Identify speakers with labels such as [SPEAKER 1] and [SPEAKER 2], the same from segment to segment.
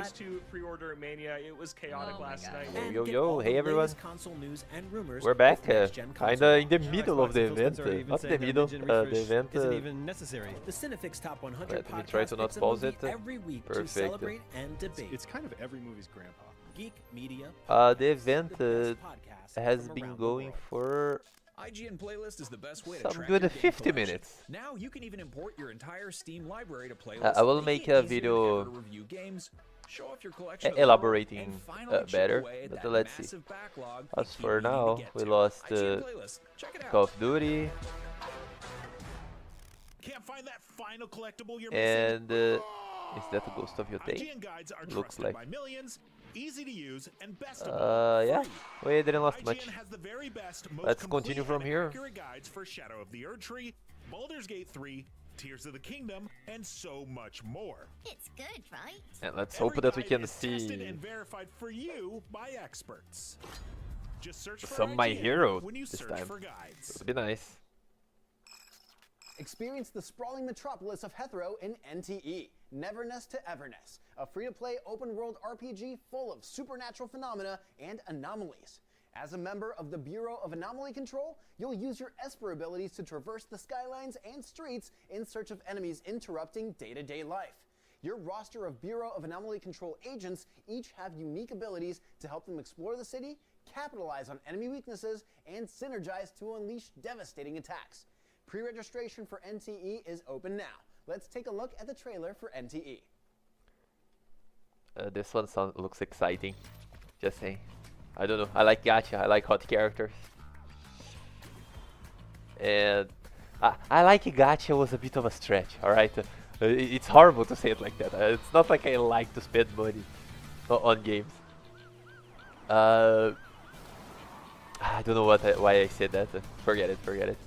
[SPEAKER 1] first to pre-order Mania. It was chaotic last night.
[SPEAKER 2] Yo, hey everyone.
[SPEAKER 3] Console news and rumors
[SPEAKER 2] We're back,
[SPEAKER 3] with
[SPEAKER 2] kinda in the middle of the event. Not the middle, the event.
[SPEAKER 3] Is it even necessary? The Cinefix Top 100
[SPEAKER 2] Let me
[SPEAKER 3] podcast
[SPEAKER 2] try to not
[SPEAKER 3] picks a
[SPEAKER 2] pause
[SPEAKER 3] movie
[SPEAKER 2] it.
[SPEAKER 3] every week to
[SPEAKER 2] Perfect.
[SPEAKER 3] celebrate and debate.
[SPEAKER 4] It's kind of every movie's grandpa.
[SPEAKER 3] Geek Media.
[SPEAKER 2] The event
[SPEAKER 3] the best podcasts
[SPEAKER 2] has
[SPEAKER 3] from
[SPEAKER 2] been
[SPEAKER 3] around the
[SPEAKER 2] going
[SPEAKER 3] world.
[SPEAKER 2] for
[SPEAKER 5] IGN Playlist is the best way to
[SPEAKER 2] some
[SPEAKER 5] track
[SPEAKER 2] good
[SPEAKER 5] your game
[SPEAKER 2] 50
[SPEAKER 5] collection.
[SPEAKER 2] minutes.
[SPEAKER 5] Now you can even import your entire Steam library to playlist.
[SPEAKER 2] I will
[SPEAKER 5] making
[SPEAKER 2] make
[SPEAKER 5] it
[SPEAKER 2] a
[SPEAKER 5] easier than
[SPEAKER 2] video
[SPEAKER 5] ever to review games, show off your collection of
[SPEAKER 2] elaborating
[SPEAKER 5] and finally chip
[SPEAKER 2] better,
[SPEAKER 5] away at
[SPEAKER 2] but
[SPEAKER 5] that
[SPEAKER 2] let's see.
[SPEAKER 5] massive backlog
[SPEAKER 2] As
[SPEAKER 5] you keep
[SPEAKER 2] for
[SPEAKER 5] needing to
[SPEAKER 2] now,
[SPEAKER 5] get
[SPEAKER 2] we
[SPEAKER 5] to.
[SPEAKER 2] lost
[SPEAKER 5] IGN Playlist. Check it out.
[SPEAKER 2] Call of Duty,
[SPEAKER 4] Can't find that final collectible you're
[SPEAKER 2] and
[SPEAKER 4] missing.
[SPEAKER 2] is that the Ghost of Yotei?
[SPEAKER 4] IGN guides are
[SPEAKER 2] Looks
[SPEAKER 4] trusted
[SPEAKER 2] like.
[SPEAKER 4] by millions, easy to use, and best of all,
[SPEAKER 2] Yeah,
[SPEAKER 4] free.
[SPEAKER 2] we didn't lost much.
[SPEAKER 4] IGN has the very best, most
[SPEAKER 2] Let's
[SPEAKER 4] complete
[SPEAKER 2] continue from
[SPEAKER 4] and
[SPEAKER 2] here.
[SPEAKER 4] accurate guides for Shadow of the Erdtree, Baldur's Gate 3, Tears of the Kingdom, and so much more.
[SPEAKER 6] It's good, right?
[SPEAKER 2] And let's
[SPEAKER 4] Every
[SPEAKER 2] hope that we
[SPEAKER 4] guide
[SPEAKER 2] can
[SPEAKER 4] is tested
[SPEAKER 2] see
[SPEAKER 4] and verified for you by experts. Just search for
[SPEAKER 2] some My
[SPEAKER 4] IGN
[SPEAKER 2] Hero
[SPEAKER 4] when you
[SPEAKER 2] this
[SPEAKER 4] search
[SPEAKER 2] time.
[SPEAKER 4] for guides.
[SPEAKER 2] It'd be nice.
[SPEAKER 7] Experience the sprawling metropolis of Hethro in NTE, Neverness to Everness, a free-to-play open-world RPG full of supernatural phenomena and anomalies. As a member of the Bureau of Anomaly Control, you'll use your Esper abilities to traverse the skylines and streets in search of enemies interrupting day-to-day life. Your roster of Bureau of Anomaly Control agents each have unique abilities to help them explore the city, capitalize on enemy weaknesses, and synergize to unleash devastating attacks. Pre-registration for NTE is open now. Let's take a look at the trailer for NTE.
[SPEAKER 2] This one looks exciting. Just saying. I don't know. I like gacha. I like hot characters. And I like gacha was a bit of a stretch. All right. It's horrible to say it like that. It's not like I like to spend money on games. I don't know why I said that. Forget it. Forget it.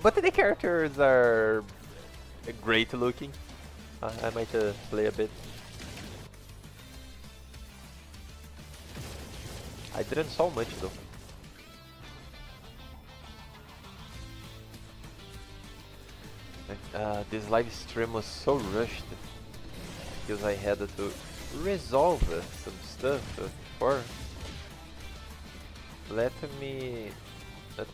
[SPEAKER 2] But the characters are great looking. I might play a bit. I didn't saw much though. This live stream was so rushed because I had to resolve some stuff before. Let me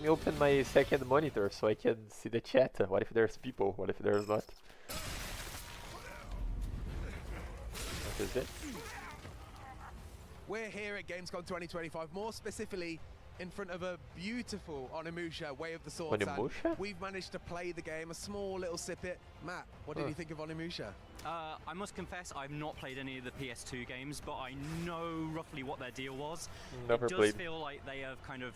[SPEAKER 2] open my second monitor so I can see the chat. What if there's people? What if there's not? What is it?
[SPEAKER 8] We're here at Gamescom 2025, more specifically in front of a beautiful Onimusha, Way of the Swords.
[SPEAKER 2] Onimusha?
[SPEAKER 8] We've managed to play the game, a small little snippet. Matt, what did you think of Onimusha?
[SPEAKER 9] I must confess, I've not played any of the PS2 games, but I know roughly what their deal was.
[SPEAKER 2] Never
[SPEAKER 9] it does
[SPEAKER 2] played.
[SPEAKER 9] feel like they have kind of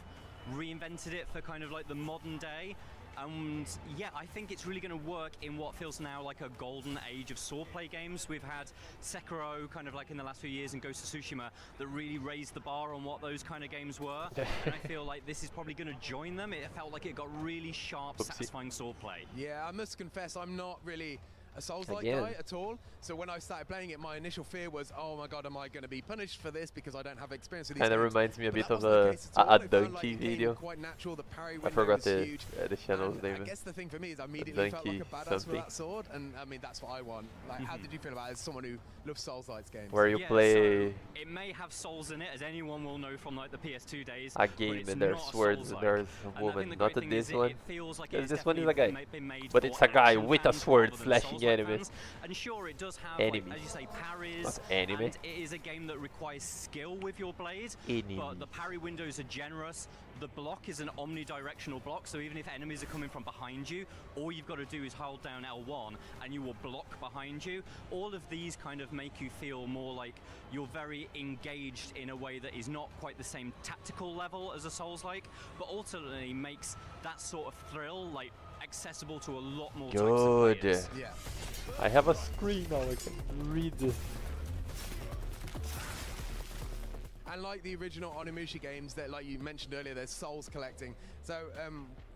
[SPEAKER 9] reinvented it for kind of like the modern day. And yeah, I think it's really going to work in what feels now like a golden age of swordplay games. We've had Sekiro kind of like in the last few years and Ghost of Tsushima that really raised the bar on what those kind of games were. And I feel like this is probably going to join them. It felt like it got really sharp, satisfying swordplay.
[SPEAKER 8] Yeah, I must confess, I'm not really a Souls-like guy at all. So when I started playing it, my initial fear was, oh my god, am I going to be punished for this because I don't have experience with these
[SPEAKER 2] Kinda
[SPEAKER 8] games?
[SPEAKER 2] reminds me a
[SPEAKER 8] But
[SPEAKER 2] bit
[SPEAKER 8] that
[SPEAKER 2] of
[SPEAKER 8] wasn't the case at all.
[SPEAKER 2] a
[SPEAKER 8] It felt like
[SPEAKER 2] Donkey
[SPEAKER 8] it came
[SPEAKER 2] video.
[SPEAKER 8] quite natural. The parry
[SPEAKER 2] I
[SPEAKER 8] window
[SPEAKER 2] forgot
[SPEAKER 8] is
[SPEAKER 2] the
[SPEAKER 8] huge.
[SPEAKER 2] channel's
[SPEAKER 8] And
[SPEAKER 2] name.
[SPEAKER 8] I guess the thing for me is I immediately felt like a
[SPEAKER 2] Donkey
[SPEAKER 8] badass with
[SPEAKER 2] something.
[SPEAKER 8] that sword, and I mean that's what I want. Like, how did you feel about it as someone who loves Souls-like games?
[SPEAKER 2] Where you
[SPEAKER 9] Yeah,
[SPEAKER 2] play
[SPEAKER 9] so it may have souls in it, as anyone will know from like the PS2 days.
[SPEAKER 2] a
[SPEAKER 9] but
[SPEAKER 2] game
[SPEAKER 9] it's
[SPEAKER 2] and there's
[SPEAKER 9] not a
[SPEAKER 2] swords and
[SPEAKER 9] Souls-like.
[SPEAKER 2] there's
[SPEAKER 9] And
[SPEAKER 2] a
[SPEAKER 9] I
[SPEAKER 2] woman.
[SPEAKER 9] think the
[SPEAKER 2] Not
[SPEAKER 9] great thing
[SPEAKER 2] this
[SPEAKER 9] is
[SPEAKER 2] one.
[SPEAKER 9] It feels like
[SPEAKER 2] Because
[SPEAKER 9] it's
[SPEAKER 2] this one is a
[SPEAKER 9] definitely
[SPEAKER 2] guy.
[SPEAKER 9] been made
[SPEAKER 2] But
[SPEAKER 9] for
[SPEAKER 2] it's a guy
[SPEAKER 9] action
[SPEAKER 2] with a
[SPEAKER 9] fans
[SPEAKER 2] sword
[SPEAKER 9] rather than
[SPEAKER 2] slashing
[SPEAKER 9] Souls-like
[SPEAKER 2] enemies.
[SPEAKER 9] fans. And sure, it does have,
[SPEAKER 2] Enemies.
[SPEAKER 9] like, as you say, parries.
[SPEAKER 2] Not anime.
[SPEAKER 9] And it is a game that requires skill with your blade.
[SPEAKER 2] Enemies.
[SPEAKER 9] But the parry windows are generous. The block is an omnidirectional block, so even if enemies are coming from behind you, all you've got to do is hold down L1 and you will block behind you. All of these kind of make you feel more like you're very engaged in a way that is not quite the same tactical level as a Souls-like, but ultimately makes that sort of thrill like accessible to a lot more types of players.
[SPEAKER 8] Yeah.
[SPEAKER 2] I have a screen now. I can read this.
[SPEAKER 8] And like the original Onimusha games that, like you mentioned earlier, there's souls collecting. So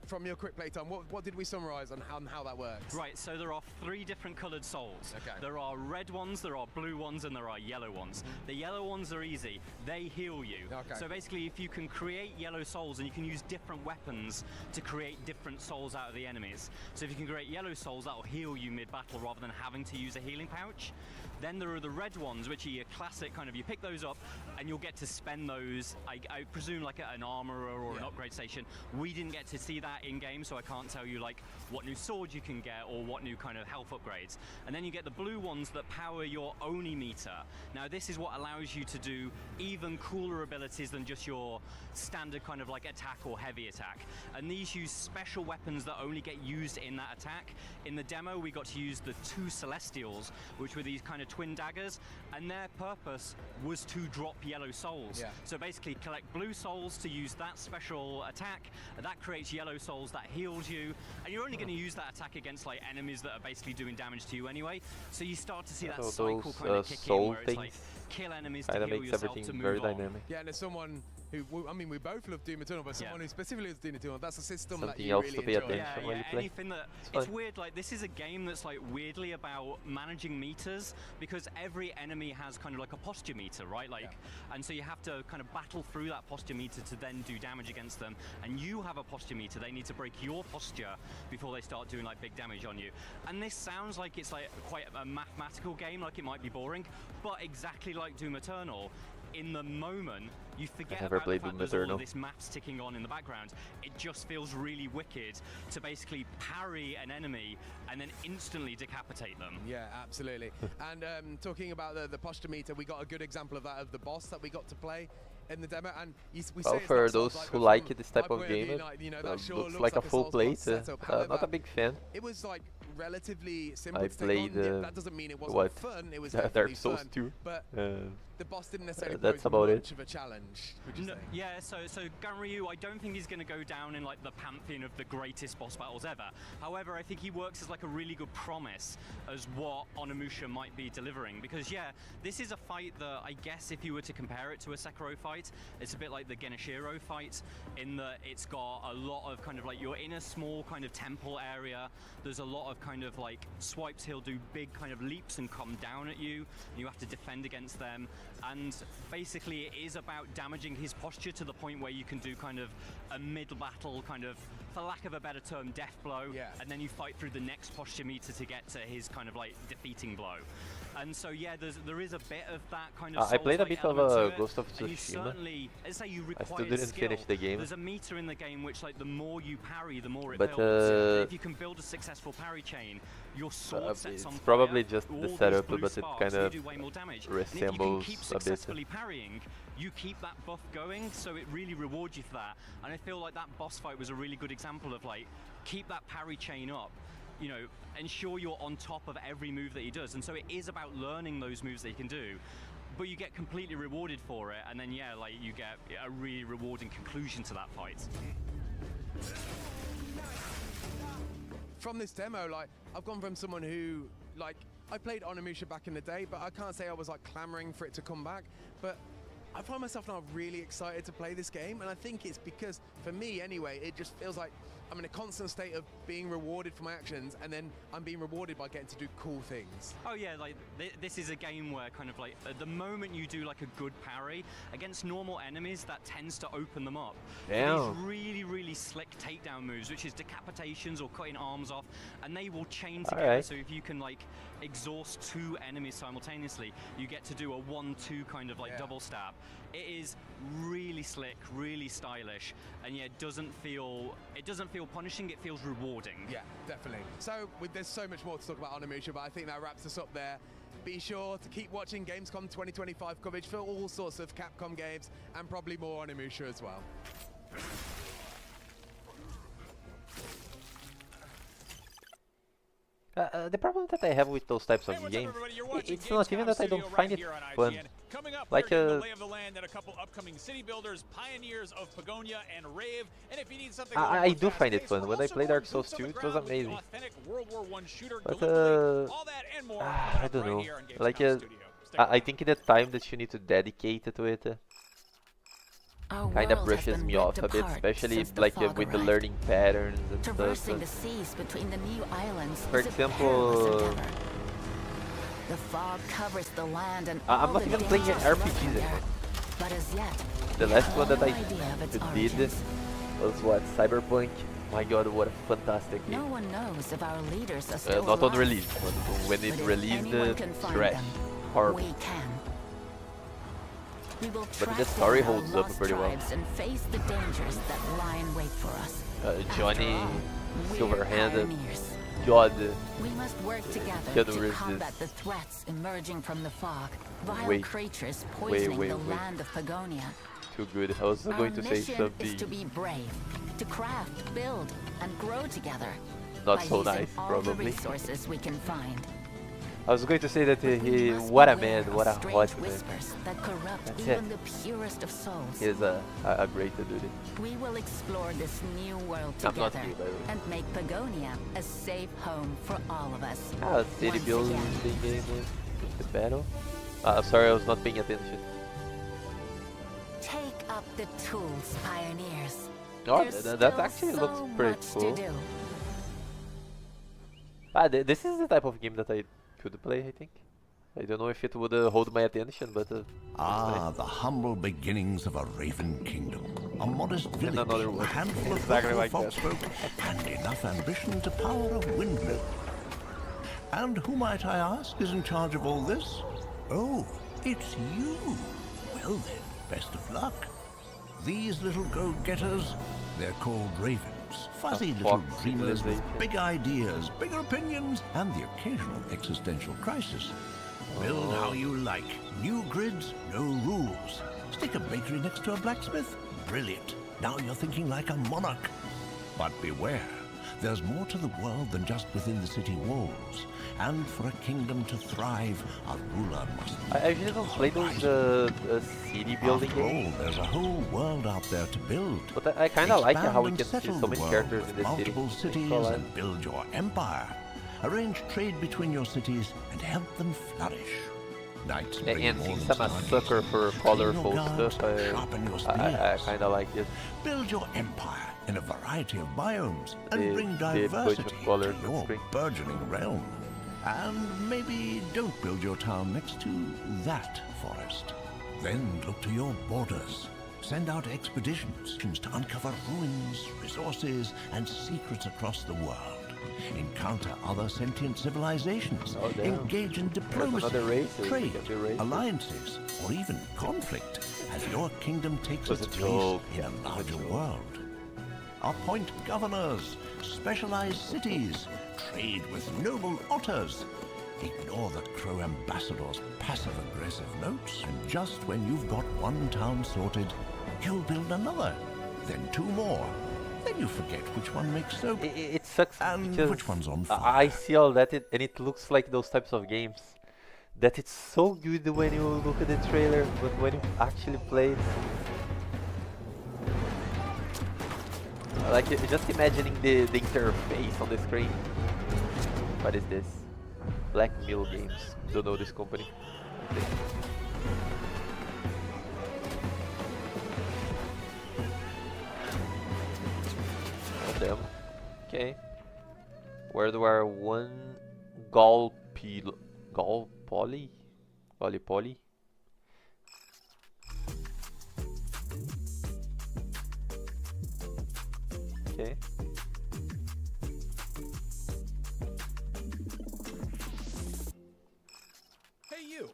[SPEAKER 8] from your quick play time, what did we summarize on how that works?
[SPEAKER 9] Right, so there are 3 different colored souls.
[SPEAKER 8] Okay.
[SPEAKER 9] There are red ones, there are blue ones, and there are yellow ones. The yellow ones are easy. They heal you.
[SPEAKER 8] Okay.
[SPEAKER 9] So basically, if you can create yellow souls, and you can use different weapons to create different souls out of the enemies. So if you can create yellow souls, that'll heal you mid-battle rather than having to use a healing pouch. Then there are the red ones, which are your classic kind of, you pick those up and you'll get to spend those, I presume, like at an armorer or an upgrade station. We didn't get to see that in game, so I can't tell you like what new sword you can get or what new kind of health upgrades. And then you get the blue ones that power your Oni meter. Now this is what allows you to do even cooler abilities than just your standard kind of like attack or heavy attack. And these use special weapons that only get used in that attack. In the demo we got to use the 2 Celestials, which were these kind of twin daggers, and their purpose was to drop yellow souls.
[SPEAKER 8] Yeah.
[SPEAKER 9] So basically collect blue souls to use that special attack, that creates yellow souls that heals you, and you're only going to use that attack against like enemies that are basically doing damage to you anyway. So you start to see that cycle kind of kick in where it's like kill enemies to heal
[SPEAKER 2] makes
[SPEAKER 9] yourself
[SPEAKER 2] everything
[SPEAKER 9] to move
[SPEAKER 2] very
[SPEAKER 9] on.
[SPEAKER 2] dynamic.
[SPEAKER 8] Yeah, and as someone who, I mean, we both love Doom Eternal, but someone who specifically loves Doom Eternal, that's a system that
[SPEAKER 2] Something
[SPEAKER 8] you
[SPEAKER 2] else
[SPEAKER 8] really
[SPEAKER 2] to pay
[SPEAKER 8] enjoy.
[SPEAKER 2] attention while you play.
[SPEAKER 9] Anything that
[SPEAKER 2] It's
[SPEAKER 9] it's weird. Like this is a game that's like weirdly about managing meters, because every enemy has kind of like a posture meter, right? Like, and so you have to kind of battle through that posture meter to then do damage against them. And you have a posture meter; they need to break your posture before they start doing like big damage on you. And this sounds like it's like quite a mathematical game, like it might be boring, but exactly like Doom Eternal. In the moment, you forget about the fact there's all of this maths ticking on in the background. It just feels really wicked to basically parry an enemy and then instantly decapitate them.
[SPEAKER 8] Yeah, absolutely. And talking about the posture meter, we got a good example of that of the boss that we got to play in the demo. And we say
[SPEAKER 2] for those who like this type of game, it looks like a full plate. Not a big fan.
[SPEAKER 8] It was like relatively simple
[SPEAKER 2] I
[SPEAKER 8] to take on.
[SPEAKER 2] played
[SPEAKER 8] That doesn't mean it wasn't fun. It was
[SPEAKER 2] Dark
[SPEAKER 8] definitely
[SPEAKER 2] Souls
[SPEAKER 8] fun.
[SPEAKER 2] 2.
[SPEAKER 8] But the boss didn't necessarily
[SPEAKER 2] that's
[SPEAKER 8] pose
[SPEAKER 2] about
[SPEAKER 8] much
[SPEAKER 2] it.
[SPEAKER 8] of a challenge, would you say?
[SPEAKER 9] Yeah, so Ganryu, I don't think he's going to go down in like the pantheon of the greatest boss battles ever. However, I think he works as like a really good promise as what Onimusha might be delivering, because yeah, this is a fight that I guess if you were to compare it to a Sekiro fight, it's a bit like the Genichiro fight in that it's got a lot of kind of like, you're in a small kind of temple area, there's a lot of kind of like swipes, he'll do big kind of leaps and come down at you, and you have to defend against them. And basically it is about damaging his posture to the point where you can do kind of a mid-battle kind of, for lack of a better term, death blow, and then you fight through the next posture meter to get to his kind of like defeating blow. And so yeah, there is a bit of that kind of
[SPEAKER 2] I played a bit of Ghost of
[SPEAKER 9] and you
[SPEAKER 2] Tsushima.
[SPEAKER 9] certainly, let's say you
[SPEAKER 2] I still
[SPEAKER 9] require
[SPEAKER 2] didn't
[SPEAKER 9] skill.
[SPEAKER 2] finish the game.
[SPEAKER 9] There's a meter in the game which like the more you parry, the more it
[SPEAKER 2] But,
[SPEAKER 9] builds. If you can build a successful parry chain, your sword sets on
[SPEAKER 2] it's
[SPEAKER 9] fire,
[SPEAKER 2] probably just
[SPEAKER 9] all
[SPEAKER 2] the
[SPEAKER 9] these
[SPEAKER 2] setup,
[SPEAKER 9] blue
[SPEAKER 2] but it
[SPEAKER 9] sparks,
[SPEAKER 2] kind
[SPEAKER 9] so you
[SPEAKER 2] of
[SPEAKER 9] do way more damage.
[SPEAKER 2] resembles
[SPEAKER 9] and if you can keep
[SPEAKER 2] a bit.
[SPEAKER 9] successfully parrying, you keep that buff going, so it really rewards you for that. And I feel like that boss fight was a really good example of like, keep that parry chain up, you know, ensure you're on top of every move that he does. And so it is about learning those moves that he can do, but you get completely rewarded for it, and then yeah, like you get a really rewarding conclusion to that fight.
[SPEAKER 8] From this demo, like, I've gone from someone who, like, I played Onimusha back in the day, but I can't say I was like clamoring for it to come back, but I find myself now really excited to play this game, and I think it's because, for me anyway, it just feels like I'm in a constant state of being rewarded for my actions, and then I'm being rewarded by getting to do cool things.
[SPEAKER 9] Oh yeah, like this is a game where kind of like the moment you do like a good parry against normal enemies, that tends to open them up.
[SPEAKER 2] Yeah.
[SPEAKER 9] These really, really slick takedown moves, which is decapitations or cutting arms off, and they will chain together.
[SPEAKER 2] Alright.
[SPEAKER 9] So if you can like exhaust 2 enemies simultaneously, you get to do a 1-2 kind of like double stab. It is really slick, really stylish, and yeah, it doesn't feel punishing, it feels rewarding.
[SPEAKER 8] Yeah, definitely. So there's so much more to talk about Onimusha, but I think that wraps us up there. Be sure to keep watching Gamescom 2025 coverage for all sorts of Capcom games and probably more Onimusha as well.
[SPEAKER 2] The problem that I have with those types of games, it's not even that I don't find it fun.
[SPEAKER 6] Coming up,
[SPEAKER 2] Like
[SPEAKER 6] we're getting the lay of the land and a couple upcoming city builders, pioneers of Pagonia and Rave. And if you need something
[SPEAKER 2] I do find it fun. When I played Dark Souls 2, it was amazing.
[SPEAKER 6] authentic World War I shooter
[SPEAKER 2] But
[SPEAKER 6] Gallipoli, all that and more coming
[SPEAKER 2] I
[SPEAKER 6] up
[SPEAKER 2] don't
[SPEAKER 6] right
[SPEAKER 2] know.
[SPEAKER 6] here on Gamescom
[SPEAKER 2] Like
[SPEAKER 6] Studio. Stick
[SPEAKER 2] I
[SPEAKER 6] around.
[SPEAKER 2] think the time that you need to dedicate to it kind of brushes me off a bit, especially like with the learning patterns and
[SPEAKER 10] Traversing
[SPEAKER 2] stuff.
[SPEAKER 10] the seas between the new islands
[SPEAKER 2] For
[SPEAKER 10] is a
[SPEAKER 2] example,
[SPEAKER 10] perilous endeavor. The fog covers the land and
[SPEAKER 2] I'm
[SPEAKER 10] all
[SPEAKER 2] not
[SPEAKER 10] the
[SPEAKER 2] even playing
[SPEAKER 10] dangers
[SPEAKER 2] RPGs
[SPEAKER 10] lurking there.
[SPEAKER 2] anymore.
[SPEAKER 10] But as yet,
[SPEAKER 2] The
[SPEAKER 10] we
[SPEAKER 2] last
[SPEAKER 10] have
[SPEAKER 2] one that
[SPEAKER 10] no
[SPEAKER 2] I
[SPEAKER 10] idea of its
[SPEAKER 2] did
[SPEAKER 10] origins.
[SPEAKER 2] was what, Cyberpunk. My god, what a fantastic
[SPEAKER 10] No
[SPEAKER 2] game.
[SPEAKER 10] one knows if our leaders are still
[SPEAKER 2] Not on
[SPEAKER 10] alive.
[SPEAKER 2] release, but when it
[SPEAKER 10] But if
[SPEAKER 2] released,
[SPEAKER 10] anyone can find
[SPEAKER 2] trash,
[SPEAKER 10] them,
[SPEAKER 2] horrible.
[SPEAKER 10] we can. We will
[SPEAKER 2] But
[SPEAKER 10] track
[SPEAKER 2] the story
[SPEAKER 10] down our
[SPEAKER 2] holds up
[SPEAKER 10] lost
[SPEAKER 2] pretty well.
[SPEAKER 10] tribes and face the dangers that lie in wait for us.
[SPEAKER 2] Johnny,
[SPEAKER 10] After all, we're
[SPEAKER 2] Silverhanded,
[SPEAKER 10] pioneers.
[SPEAKER 2] God,
[SPEAKER 10] We must work together
[SPEAKER 2] Keanu
[SPEAKER 10] to
[SPEAKER 2] Reeves
[SPEAKER 10] combat
[SPEAKER 2] is
[SPEAKER 10] the threats emerging from the fog. Vile
[SPEAKER 2] way-
[SPEAKER 10] creatures
[SPEAKER 2] way,
[SPEAKER 10] poisoning
[SPEAKER 2] way,
[SPEAKER 10] the
[SPEAKER 2] way
[SPEAKER 10] land of Pagonia.
[SPEAKER 2] too good. I was going to say
[SPEAKER 10] Our mission is to
[SPEAKER 2] something
[SPEAKER 10] be brave, to craft, build, and grow together.
[SPEAKER 2] not
[SPEAKER 10] by
[SPEAKER 2] so
[SPEAKER 10] using
[SPEAKER 2] nice,
[SPEAKER 10] all
[SPEAKER 2] probably.
[SPEAKER 10] the resources we can find.
[SPEAKER 2] I was going to say that
[SPEAKER 10] We
[SPEAKER 2] he,
[SPEAKER 10] must
[SPEAKER 2] what a
[SPEAKER 10] beware
[SPEAKER 2] man,
[SPEAKER 10] of
[SPEAKER 2] what a
[SPEAKER 10] strange
[SPEAKER 2] hot man.
[SPEAKER 10] whispers that corrupt
[SPEAKER 2] That's
[SPEAKER 10] even
[SPEAKER 2] it.
[SPEAKER 10] the purest of souls.
[SPEAKER 2] He's a great dude.
[SPEAKER 10] We will explore this new world
[SPEAKER 2] I'm not
[SPEAKER 10] together
[SPEAKER 2] you, by the way.
[SPEAKER 10] and make Pagonia a safe home for all of us.
[SPEAKER 2] City
[SPEAKER 10] Once
[SPEAKER 2] building
[SPEAKER 10] again.
[SPEAKER 2] game, the battle. Sorry, I was not paying attention.
[SPEAKER 10] Take up the tools, pioneers.
[SPEAKER 2] Oh,
[SPEAKER 10] There's
[SPEAKER 2] that
[SPEAKER 10] still
[SPEAKER 2] actually
[SPEAKER 10] so
[SPEAKER 2] looks pretty
[SPEAKER 10] much
[SPEAKER 2] cool.
[SPEAKER 10] to do.
[SPEAKER 2] This is the type of game that I could play, I think. I don't know if it would hold my attention, but
[SPEAKER 11] The humble beginnings of a Raven Kingdom. A modest village,
[SPEAKER 2] another
[SPEAKER 11] a
[SPEAKER 2] one.
[SPEAKER 11] handful of
[SPEAKER 2] Exactly
[SPEAKER 11] local
[SPEAKER 2] like that.
[SPEAKER 11] folksfolk, and enough ambition to power a windmill. And who, might I ask, is in charge of all this? Oh, it's you. Well then, best of luck. These little go-getters, they're called Ravens. Fuzzy little
[SPEAKER 2] fox
[SPEAKER 11] dreamers with
[SPEAKER 2] civilization.
[SPEAKER 11] big ideas, bigger opinions, and the occasional existential crisis. Build how you like. New grids, no rules. Stick a bakery next to a blacksmith? Brilliant. Now you're thinking like a monarch. But beware, there's more to the world than just within the city walls. And for a kingdom to thrive, a ruler must...
[SPEAKER 2] I usually don't play those city building
[SPEAKER 11] After all,
[SPEAKER 2] games.
[SPEAKER 11] there's a whole world out there to build.
[SPEAKER 2] But I kind of like how we
[SPEAKER 11] Expand
[SPEAKER 2] can
[SPEAKER 11] and
[SPEAKER 2] see so
[SPEAKER 11] settle
[SPEAKER 2] many
[SPEAKER 11] the world
[SPEAKER 2] characters
[SPEAKER 11] with
[SPEAKER 2] in this city.
[SPEAKER 11] multiple cities
[SPEAKER 2] So,
[SPEAKER 11] and build your empire. Arrange trade between your cities and help them flourish. Knights bring
[SPEAKER 2] and
[SPEAKER 11] more
[SPEAKER 2] since
[SPEAKER 11] than
[SPEAKER 2] I'm a
[SPEAKER 11] targets.
[SPEAKER 2] sucker for
[SPEAKER 11] Clean
[SPEAKER 2] colorful
[SPEAKER 11] your guards,
[SPEAKER 2] stuff,
[SPEAKER 11] sharpen your
[SPEAKER 2] I
[SPEAKER 11] spears.
[SPEAKER 2] kind of like it.
[SPEAKER 11] Build your empire in a variety of biomes and
[SPEAKER 2] The-
[SPEAKER 11] bring
[SPEAKER 2] the bunch of
[SPEAKER 11] diversity
[SPEAKER 2] colors
[SPEAKER 11] to
[SPEAKER 2] on
[SPEAKER 11] your
[SPEAKER 2] screen.
[SPEAKER 11] burgeoning realm. And maybe don't build your town next to that forest. Then look to your borders. Send out expeditions to uncover ruins, resources, and secrets across the world. Encounter other sentient civilizations.
[SPEAKER 2] Oh, damn.
[SPEAKER 11] Engage in
[SPEAKER 2] There's
[SPEAKER 11] diplomacy,
[SPEAKER 2] another race.
[SPEAKER 11] trade,
[SPEAKER 2] We can do races.
[SPEAKER 11] alliances, or even conflict as your kingdom takes
[SPEAKER 2] Was
[SPEAKER 11] its
[SPEAKER 2] a
[SPEAKER 11] place
[SPEAKER 2] joke.
[SPEAKER 11] in a larger world. Appoint governors, specialize cities, trade with noble otters. Ignore the crow ambassador's passive-aggressive notes, and just when you've got one town sorted, you'll build another, then two more. Then you forget which one makes soap.
[SPEAKER 2] It sucks
[SPEAKER 11] And
[SPEAKER 2] because
[SPEAKER 11] which one's on fire?
[SPEAKER 2] I see all that and it looks like those types of games that it's so good when you look at the trailer, but when you actually play it, like just imagining the interface on the screen. What is this? Black Mill Games. Don't know this company. Okay. Oh, damn. Okay. Where do our one Gallipoli? Gallipoli? Okay.
[SPEAKER 5] Hey you!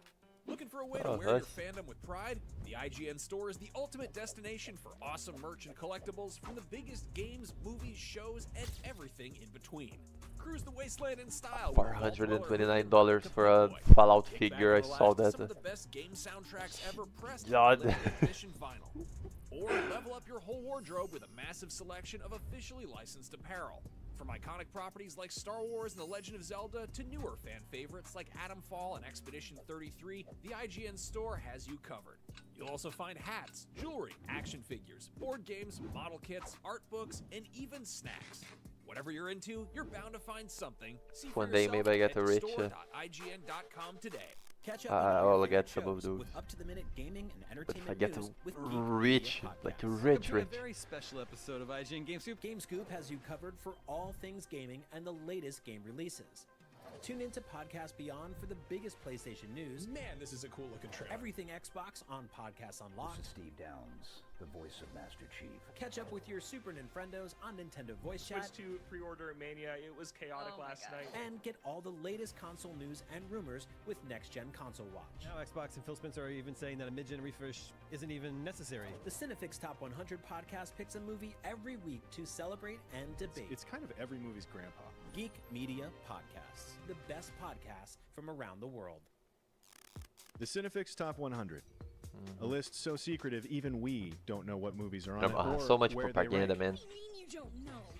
[SPEAKER 5] Looking for a way to
[SPEAKER 2] Oh,
[SPEAKER 5] wear your
[SPEAKER 2] nice.
[SPEAKER 5] fandom with pride? The IGN store is the ultimate destination for awesome merch and collectibles from the biggest games, movies, shows, and everything in between. Cruise the wasteland in style. with
[SPEAKER 2] $429 for a Fallout
[SPEAKER 5] Kick back
[SPEAKER 2] figure. I
[SPEAKER 5] and
[SPEAKER 2] saw
[SPEAKER 5] relax to
[SPEAKER 2] that.
[SPEAKER 5] Some of the best game soundtracks ever pressed
[SPEAKER 2] God.
[SPEAKER 5] on limited edition vinyl. Or level up your whole wardrobe with a massive selection of officially licensed apparel. From iconic properties like Star Wars and The Legend of Zelda to newer fan favorites like Atomfall and Expedition 33, the IGN store has you covered. You'll also find hats, jewelry, action figures, board games, model kits, art books, and even snacks. Whatever you're into, you're bound to find something. See for
[SPEAKER 2] One day
[SPEAKER 5] yourself
[SPEAKER 2] maybe I get
[SPEAKER 5] at
[SPEAKER 2] a rich,
[SPEAKER 5] store.ign.com today.
[SPEAKER 3] Catch up on all
[SPEAKER 2] I'll
[SPEAKER 3] your
[SPEAKER 2] get
[SPEAKER 3] favorite
[SPEAKER 2] some of
[SPEAKER 3] shows
[SPEAKER 2] those.
[SPEAKER 3] with up-to-the-minute gaming and
[SPEAKER 2] But if I
[SPEAKER 3] entertainment
[SPEAKER 2] get
[SPEAKER 3] news with Geek
[SPEAKER 2] rich,
[SPEAKER 3] Media
[SPEAKER 2] like
[SPEAKER 3] Podcasts.
[SPEAKER 2] rich.
[SPEAKER 12] A very special episode of IGN Gamescoop.
[SPEAKER 3] GameScoop has you covered for all things gaming and the latest game releases. Tune into Podcast Beyond for the biggest PlayStation news.
[SPEAKER 4] Man, this is a cool looking trailer.
[SPEAKER 3] Everything Xbox on Podcasts Unlocked.
[SPEAKER 11] This is Steve Downs, the voice of Master Chief.
[SPEAKER 3] Catch up with your Super Nintendos on Nintendo Voice Chat.
[SPEAKER 1] Switched to pre-order Mania. It was chaotic last night.
[SPEAKER 3] And get all the latest console news and rumors with Next Gen Console Watch.
[SPEAKER 12] Now Xbox and Phil Spencer are even saying that a mid-gen refresh isn't even necessary.
[SPEAKER 3] The Cinefix Top 100 podcast picks a movie every week to celebrate and debate.
[SPEAKER 13] It's kind of every movie's grandpa.
[SPEAKER 3] Geek Media Podcasts, the best podcasts from around the world.
[SPEAKER 13] The Cinefix Top 100. A list so secretive even we don't know what movies are on it or
[SPEAKER 2] So much
[SPEAKER 13] where they
[SPEAKER 2] propaganda,
[SPEAKER 13] rank.
[SPEAKER 2] man.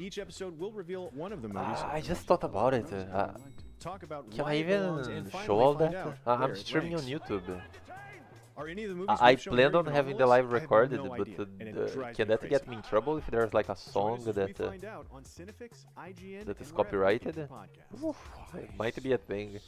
[SPEAKER 13] Each episode will reveal one of the movies.
[SPEAKER 2] I just thought about it.
[SPEAKER 13] Talk about
[SPEAKER 2] Can
[SPEAKER 13] why
[SPEAKER 2] I
[SPEAKER 13] it belongs
[SPEAKER 2] even
[SPEAKER 13] and finally
[SPEAKER 2] show all
[SPEAKER 13] find
[SPEAKER 2] that?
[SPEAKER 13] out
[SPEAKER 2] I'm
[SPEAKER 13] where it
[SPEAKER 2] streaming on
[SPEAKER 13] ranks.
[SPEAKER 2] YouTube.
[SPEAKER 13] Are any of the movies
[SPEAKER 2] I
[SPEAKER 13] we've shown
[SPEAKER 2] planned
[SPEAKER 13] here
[SPEAKER 2] on
[SPEAKER 13] even
[SPEAKER 2] having
[SPEAKER 13] on
[SPEAKER 2] the
[SPEAKER 13] list?
[SPEAKER 2] live
[SPEAKER 13] I have
[SPEAKER 2] recorded,
[SPEAKER 13] no
[SPEAKER 2] but
[SPEAKER 13] idea, and it drives
[SPEAKER 2] can
[SPEAKER 13] me
[SPEAKER 2] that get
[SPEAKER 13] crazy.
[SPEAKER 2] me in trouble if there's like a song
[SPEAKER 13] Choices
[SPEAKER 2] that
[SPEAKER 13] we find out on Cinefix, IGN,
[SPEAKER 2] that is
[SPEAKER 13] and wherever you get
[SPEAKER 2] copyrighted?
[SPEAKER 13] your podcasts.
[SPEAKER 2] Oof, it might be a thing.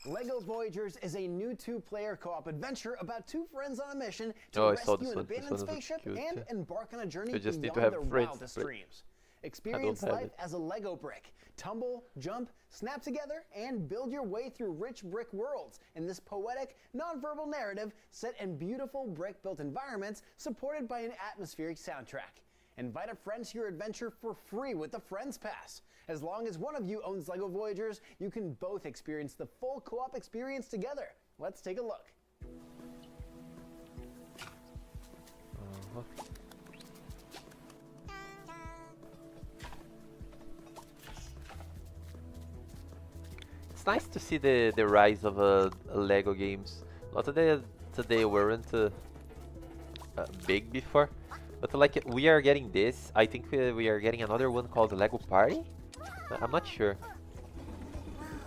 [SPEAKER 7] LEGO Voyagers is a new two-player co-op adventure about two friends on a mission to
[SPEAKER 2] Oh, I saw
[SPEAKER 7] rescue
[SPEAKER 2] this
[SPEAKER 7] an
[SPEAKER 2] one. This
[SPEAKER 7] abandoned
[SPEAKER 2] one was
[SPEAKER 7] spaceship
[SPEAKER 2] cute.
[SPEAKER 7] and embark on a journey
[SPEAKER 2] You just need
[SPEAKER 7] beyond
[SPEAKER 2] to have
[SPEAKER 7] their
[SPEAKER 2] friends,
[SPEAKER 7] wildest
[SPEAKER 2] but
[SPEAKER 7] dreams. Experience
[SPEAKER 2] have
[SPEAKER 7] life
[SPEAKER 2] it.
[SPEAKER 7] as a Lego brick. Tumble, jump, snap together, and build your way through rich brick worlds in this poetic, non-verbal narrative set in beautiful brick-built environments supported by an atmospheric soundtrack. Invite a friend to your adventure for free with the Friends Pass. As long as one of you owns LEGO Voyagers, you can both experience the full co-op experience together. Let's take a look.
[SPEAKER 2] It's nice to see the rise of Lego games. Not that they weren't big before, but like we are getting this. I think we are getting another one called Lego Party. I'm not sure.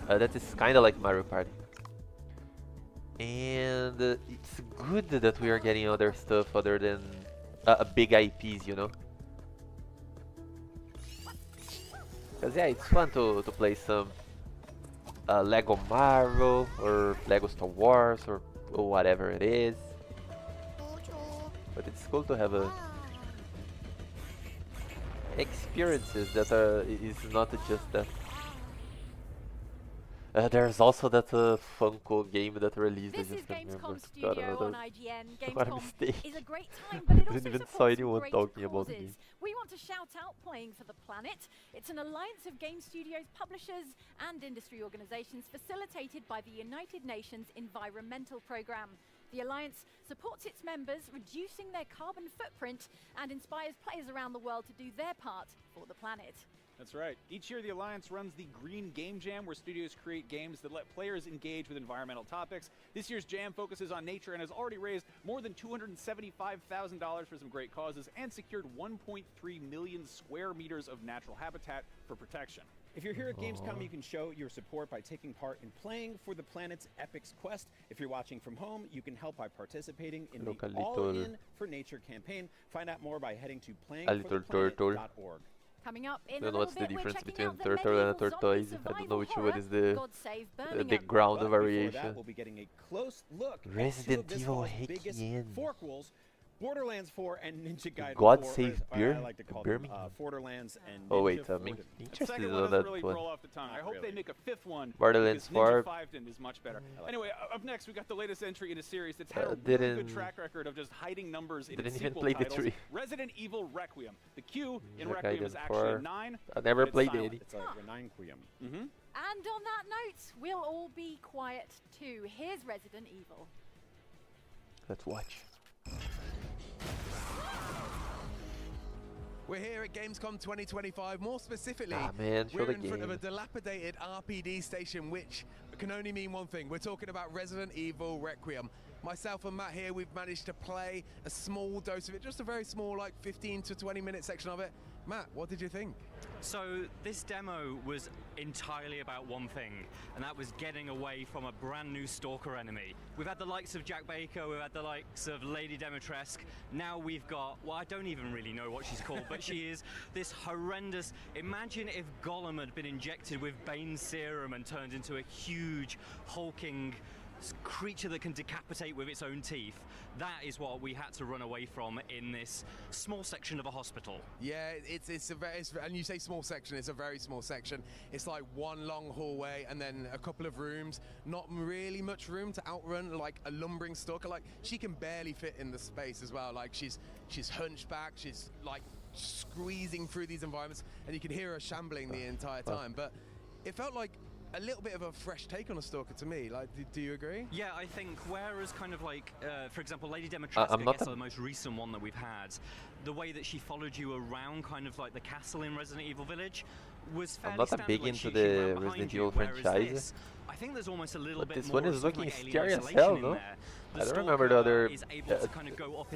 [SPEAKER 2] That is kind of like Mario Party. And it's good that we are getting other stuff other than big IPs, you know? Because yeah, it's fun to play some Lego Marvel or Lego Star Wars or whatever it is. But it's cool to have experiences that is not just that. There's also that Funko game that released.
[SPEAKER 14] This
[SPEAKER 2] I
[SPEAKER 14] is
[SPEAKER 2] just can't remember.
[SPEAKER 14] Gamescom Studio on IGN.
[SPEAKER 2] What a
[SPEAKER 14] Gamescom
[SPEAKER 2] mistake.
[SPEAKER 14] is a great time, but it
[SPEAKER 2] Didn't
[SPEAKER 14] also
[SPEAKER 2] even saw
[SPEAKER 14] supports some
[SPEAKER 2] anyone
[SPEAKER 14] great
[SPEAKER 2] talking about the
[SPEAKER 14] causes.
[SPEAKER 2] game.
[SPEAKER 14] We want to shout out Playing for the Planet. It's an alliance of game studios, publishers, and industry organizations facilitated by the United Nations Environmental Programme. The alliance supports its members, reducing their carbon footprint, and inspires players around the world to do their part for the planet.
[SPEAKER 6] That's right. Each year, the Alliance runs the Green Game Jam, where studios create games that let players engage with environmental topics. This year's jam focuses on nature and has already raised more than $275,000 for some great causes and secured 1.3 million square meters of natural habitat for protection.
[SPEAKER 15] If you're here at Gamescom, you can show your support by taking part in Playing for the Planet's Epics Quest. If you're watching from home, you can help by participating in the All In for Nature campaign. Find out more by heading to playingfortheplanet.org.
[SPEAKER 14] Coming up in
[SPEAKER 2] I don't know what's the difference between a
[SPEAKER 14] the
[SPEAKER 2] turtle and a
[SPEAKER 14] medieval
[SPEAKER 2] tortoise.
[SPEAKER 14] zombie
[SPEAKER 2] I don't know which
[SPEAKER 14] survival
[SPEAKER 2] one is the
[SPEAKER 14] God Save
[SPEAKER 2] the
[SPEAKER 14] Birmingham.
[SPEAKER 2] ground
[SPEAKER 15] But before
[SPEAKER 2] variation.
[SPEAKER 15] that, we'll be getting a close look
[SPEAKER 2] Resident
[SPEAKER 15] at two of this
[SPEAKER 2] Evil
[SPEAKER 15] fall's biggest
[SPEAKER 2] Hackien.
[SPEAKER 15] forkfalls, Borderlands 4 and Ninja Gaiden 4.
[SPEAKER 2] God
[SPEAKER 15] or
[SPEAKER 2] Save
[SPEAKER 15] as I like to call them,
[SPEAKER 2] Birmingham.
[SPEAKER 15] Borderlands and
[SPEAKER 2] Oh
[SPEAKER 15] Ninja
[SPEAKER 2] wait, I'm
[SPEAKER 15] Forden.
[SPEAKER 2] interested
[SPEAKER 6] Second
[SPEAKER 2] in
[SPEAKER 6] one doesn't
[SPEAKER 2] that
[SPEAKER 6] really
[SPEAKER 2] one.
[SPEAKER 6] roll off the tongue. I hope they make a fifth one.
[SPEAKER 2] Borderlands
[SPEAKER 6] because
[SPEAKER 2] 4.
[SPEAKER 6] Ninja Fiveton is much better. Anyway, up next we got the latest entry in a series that's had a really
[SPEAKER 2] didn't-
[SPEAKER 6] good track record of just hiding numbers in
[SPEAKER 2] didn't
[SPEAKER 6] its
[SPEAKER 2] even
[SPEAKER 6] sequel
[SPEAKER 2] play the
[SPEAKER 6] titles.
[SPEAKER 2] 3.
[SPEAKER 6] Resident Evil Requiem. The Q in
[SPEAKER 2] Ninja
[SPEAKER 6] Requiem is
[SPEAKER 2] Gaiden
[SPEAKER 6] actually
[SPEAKER 2] 4.
[SPEAKER 6] a 9.
[SPEAKER 2] I never
[SPEAKER 6] but it's
[SPEAKER 2] played
[SPEAKER 6] silent.
[SPEAKER 2] it.
[SPEAKER 15] It's a Reneinquium.
[SPEAKER 6] Mm-hmm.
[SPEAKER 14] And on that note, we'll all be quiet too. Here's Resident Evil.
[SPEAKER 2] Let's watch.
[SPEAKER 8] We're here at Gamescom 2025. More specifically,
[SPEAKER 2] man, show
[SPEAKER 8] we're
[SPEAKER 2] the
[SPEAKER 8] in front of a
[SPEAKER 2] game.
[SPEAKER 8] dilapidated RPD station, which can only mean one thing. We're talking about Resident Evil Requiem. Myself and Matt here, we've managed to play a small dose of it, just a very small, like 15 to 20 minute section of it. Matt, what did you think?
[SPEAKER 9] So this demo was entirely about one thing, and that was getting away from a brand new Stalker enemy. We've had the likes of Jack Baker, we've had the likes of Lady Dimitrescu, now we've got, well, I don't even really know what she's called, but she is this horrendous, imagine if Gollum had been injected with Bane serum and turned into a huge, hulking creature that can decapitate with its own teeth. That is what we had to run away from in this small section of a hospital.
[SPEAKER 8] Yeah, it's a very, and you say small section, it's a very small section. It's like one long hallway and then a couple of rooms. Not really much room to outrun like a lumbering stalker. Like she can barely fit in the space as well. Like she's hunchback, she's like squeezing through these environments, and you can hear her shambling the entire time. But it felt like a little bit of a fresh take on a stalker to me. Like, do you agree?
[SPEAKER 9] Yeah, I think whereas kind of like, for example, Lady Dimitrescu, I guess the most recent one that we've had, the way that she followed you around kind of like the castle in Resident Evil Village was fairly
[SPEAKER 2] I'm not that big into the Resident Evil franchise.
[SPEAKER 9] I think there's almost a little bit
[SPEAKER 2] this
[SPEAKER 9] more
[SPEAKER 2] one is looking
[SPEAKER 9] like
[SPEAKER 2] scary as hell, no? I don't remember the other,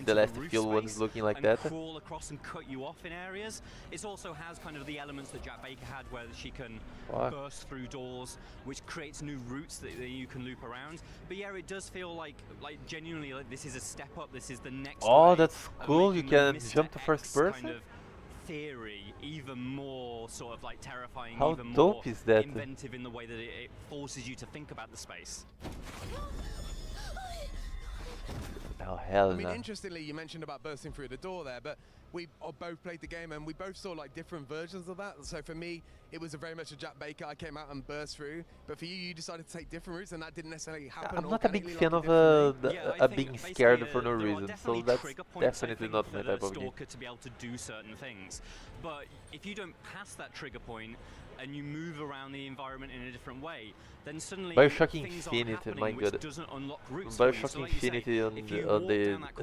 [SPEAKER 2] the last few ones looking like that.
[SPEAKER 9] Crawl across and cut you off in areas. It also has kind of the elements that Jack Baker had, where she can burst through doors, which creates new routes that you can loop around. But yeah, it does feel like genuinely like this is a step up. This is the next.
[SPEAKER 2] Oh, that's cool! You can jump to first person.
[SPEAKER 9] Kind of theory even more sort of like terrifying.
[SPEAKER 2] How
[SPEAKER 9] even
[SPEAKER 2] dope
[SPEAKER 9] more
[SPEAKER 2] is that?
[SPEAKER 9] Inventive in the way that it forces you to think about the space.
[SPEAKER 2] Oh hell
[SPEAKER 8] I mean,
[SPEAKER 2] no.
[SPEAKER 8] interestingly, you mentioned about bursting through the door there, but we both played the game and we both saw like different versions of that. So for me, it was very much a Jack Baker. I came out and burst through, but for you, you decided to take different routes, and that didn't necessarily happen.
[SPEAKER 2] I'm not a big fan of being scared for no reason, so that's definitely not my type of game.
[SPEAKER 9] To be able to do certain things, but if you don't pass that trigger point and you move around the environment in a different way, then suddenly
[SPEAKER 2] Bioshock
[SPEAKER 9] things
[SPEAKER 2] Infinite, my god.
[SPEAKER 9] Doesn't unlock routes
[SPEAKER 2] Bioshock Infinity on the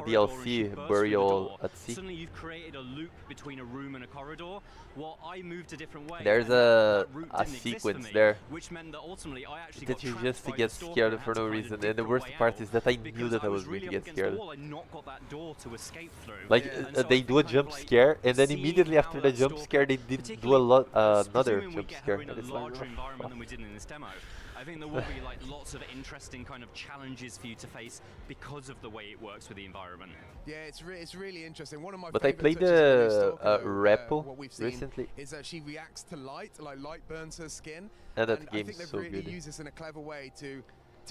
[SPEAKER 2] DLC, Burial at Sea.
[SPEAKER 9] Suddenly you've created a loop between a room and a corridor. Well, I moved a different way.
[SPEAKER 2] There's a sequence there
[SPEAKER 9] which meant that ultimately I actually
[SPEAKER 2] that you just get scared for no reason, and the worst part is that I knew that I was going to get scared.
[SPEAKER 9] I not got that door to escape through.
[SPEAKER 2] Like they do a jump scare, and then immediately after the jump scare, they did do another jump scare.
[SPEAKER 9] And it's like, environment than we did in this demo. I think there will be like lots of interesting kind of challenges for you to face because of the way it works with the environment.
[SPEAKER 8] Yeah, it's really interesting. One of my
[SPEAKER 2] but I played Repo recently.
[SPEAKER 8] Is that she reacts to light, like light burns her skin.
[SPEAKER 2] And that game
[SPEAKER 8] is
[SPEAKER 2] so good.
[SPEAKER 8] I think they've really used this in a clever way to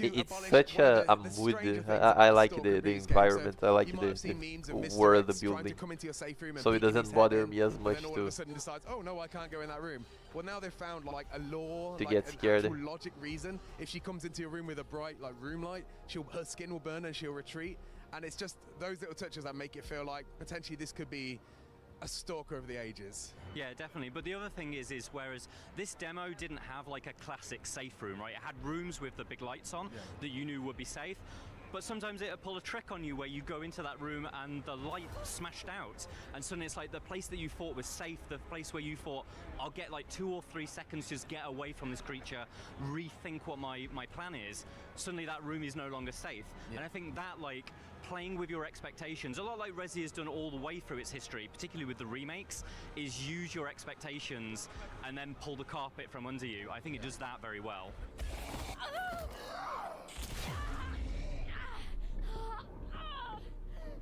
[SPEAKER 2] it's such a mood. I like the environment. I like the world building. So it doesn't bother me as much to.
[SPEAKER 8] All of a sudden decides, oh no, I can't go in that room. Well, now they've found like a lore,
[SPEAKER 2] to
[SPEAKER 8] like
[SPEAKER 2] get scared.
[SPEAKER 8] An actual logic reason. If she comes into a room with a bright like room light, her skin will burn and she'll retreat. And it's just those little touches that make it feel like potentially this could be a stalker of the ages.
[SPEAKER 9] Yeah, definitely. But the other thing is whereas this demo didn't have like a classic safe room, right? It had rooms with the big lights on that you knew would be safe. But sometimes it'll pull a trick on you where you go into that room and the light smashed out, and suddenly it's like the place that you thought was safe, the place where you thought I'll get like 2 or 3 seconds to just get away from this creature, rethink what my plan is, suddenly that room is no longer safe. And I think that like playing with your expectations, a lot like Resi has done all the way through its history, particularly with the remakes, is use your expectations and then pull the carpet from under you. I think it does that very well.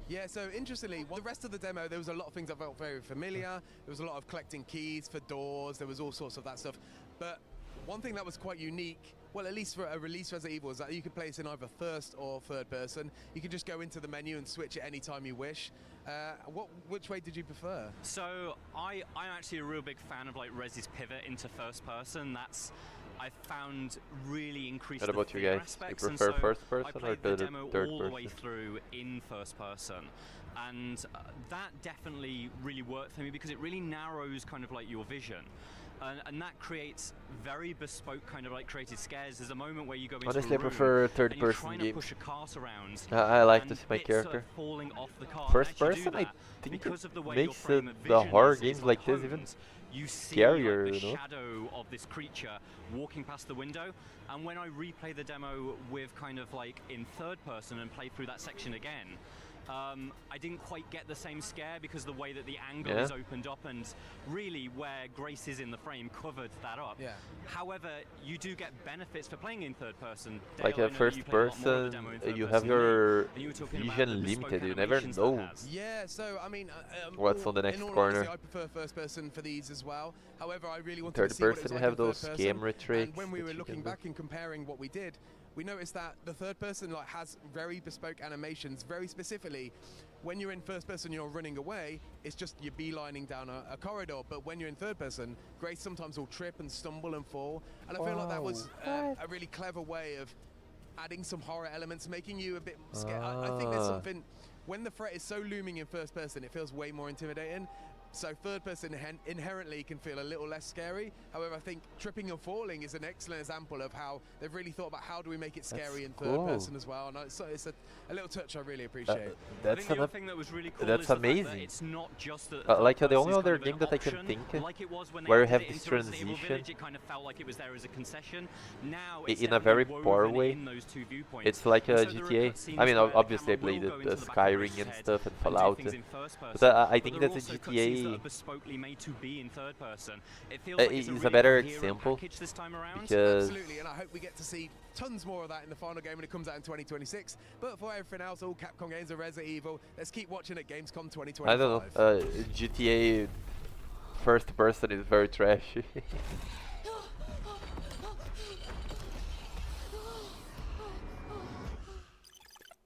[SPEAKER 8] Yeah, so interestingly, the rest of the demo, there was a lot of things that felt very familiar. There was a lot of collecting keys for doors. There was all sorts of that stuff. But one thing that was quite unique, well, at least for a release Resident Evil, is that you can play this in either first or third person. You can just go into the menu and switch it anytime you wish. Which way did you prefer?
[SPEAKER 9] So I'm actually a real big fan of like Resi's pivot into first person. That's I found really increased.
[SPEAKER 2] What about you guys? You prefer first person or the third person?
[SPEAKER 9] All the way through in first person, and that definitely really worked for me because it really narrows kind of like your vision. And that creates very bespoke kind of like creative scares. There's a moment where you go into
[SPEAKER 2] honestly,
[SPEAKER 9] a room
[SPEAKER 2] I prefer third-person
[SPEAKER 9] games.
[SPEAKER 2] games.
[SPEAKER 9] Push a cart around
[SPEAKER 2] I like to see my character.
[SPEAKER 9] Falling off the cart.
[SPEAKER 2] First person, I think it makes the horror games like this even scarier,
[SPEAKER 9] like the
[SPEAKER 2] you know?
[SPEAKER 9] shadow of this creature walking past the window. And when I replay the demo with kind of like in third person and play through that section again, I didn't quite get the same scare because the way that the angle is opened up and really where Grace is in the frame covered that up.
[SPEAKER 8] Yeah.
[SPEAKER 9] However, you do get benefits for playing in third person.
[SPEAKER 2] Like
[SPEAKER 9] Dale,
[SPEAKER 2] a first person, you have your vision limited. You never know.
[SPEAKER 8] Yeah, so I mean,
[SPEAKER 2] what's on the next corner.
[SPEAKER 8] Honesty, I prefer first person for these as well. However, I really wanted
[SPEAKER 2] Third
[SPEAKER 8] to see what it was
[SPEAKER 2] person,
[SPEAKER 8] like
[SPEAKER 2] you have
[SPEAKER 8] in third
[SPEAKER 2] those
[SPEAKER 8] person.
[SPEAKER 2] camera tricks.
[SPEAKER 8] And when we
[SPEAKER 2] that
[SPEAKER 8] were
[SPEAKER 2] you
[SPEAKER 8] looking
[SPEAKER 2] can do.
[SPEAKER 8] back and comparing what we did, we noticed that the third person like has very bespoke animations. Very specifically, when you're in first person, you're running away. It's just you're beelining down a corridor. But when you're in third person, Grace sometimes will trip and stumble and fall. And I feel like that was a really clever way of adding some horror elements, making you a bit scared. I think there's something, when the threat is so looming in first person, it feels way more intimidating. So third person inherently can feel a little less scary. However, I think tripping and falling is an excellent example of how they've really thought about how do we make it scary in third person as well. And so it's a little touch I really appreciate.
[SPEAKER 2] That's
[SPEAKER 9] the other thing that was really cool
[SPEAKER 2] that's
[SPEAKER 9] is the fact that
[SPEAKER 2] amazing.
[SPEAKER 9] it's not just
[SPEAKER 2] like the only other game that I can think
[SPEAKER 9] like it was when they
[SPEAKER 2] where you
[SPEAKER 9] added
[SPEAKER 2] have
[SPEAKER 9] it
[SPEAKER 2] this
[SPEAKER 9] into Resident Evil
[SPEAKER 2] transition
[SPEAKER 9] Village, it kind of felt like it was there as a concession. Now it's
[SPEAKER 2] in a very
[SPEAKER 9] definitely
[SPEAKER 2] poor
[SPEAKER 9] woven
[SPEAKER 2] way.
[SPEAKER 9] in those two viewpoints.
[SPEAKER 2] It's like a
[SPEAKER 9] And so there are
[SPEAKER 2] GTA.
[SPEAKER 9] cutscenes
[SPEAKER 2] I mean,
[SPEAKER 9] where the
[SPEAKER 2] obviously I
[SPEAKER 9] camera will
[SPEAKER 2] played
[SPEAKER 9] go
[SPEAKER 2] the
[SPEAKER 9] into the back of
[SPEAKER 2] Skyrim
[SPEAKER 9] Grace's
[SPEAKER 2] and
[SPEAKER 9] head
[SPEAKER 2] stuff and
[SPEAKER 9] and do
[SPEAKER 2] Fallout.
[SPEAKER 9] things in first person,
[SPEAKER 2] But I
[SPEAKER 9] but
[SPEAKER 2] think
[SPEAKER 9] there
[SPEAKER 2] that
[SPEAKER 9] are
[SPEAKER 2] the
[SPEAKER 9] also cutscenes that are
[SPEAKER 2] GTA
[SPEAKER 9] bespokely made to be in third person. It feels like it's
[SPEAKER 2] is a
[SPEAKER 9] really
[SPEAKER 2] better
[SPEAKER 9] coherent
[SPEAKER 2] example
[SPEAKER 9] package this time around.
[SPEAKER 2] because
[SPEAKER 8] Absolutely, and I hope we get to see tons more of that in the final game when it comes out in 2026. But for everything else, all Capcom games are Resident Evil. Let's keep watching at Gamescom 2025.
[SPEAKER 2] I don't know. GTA first person is very trashy.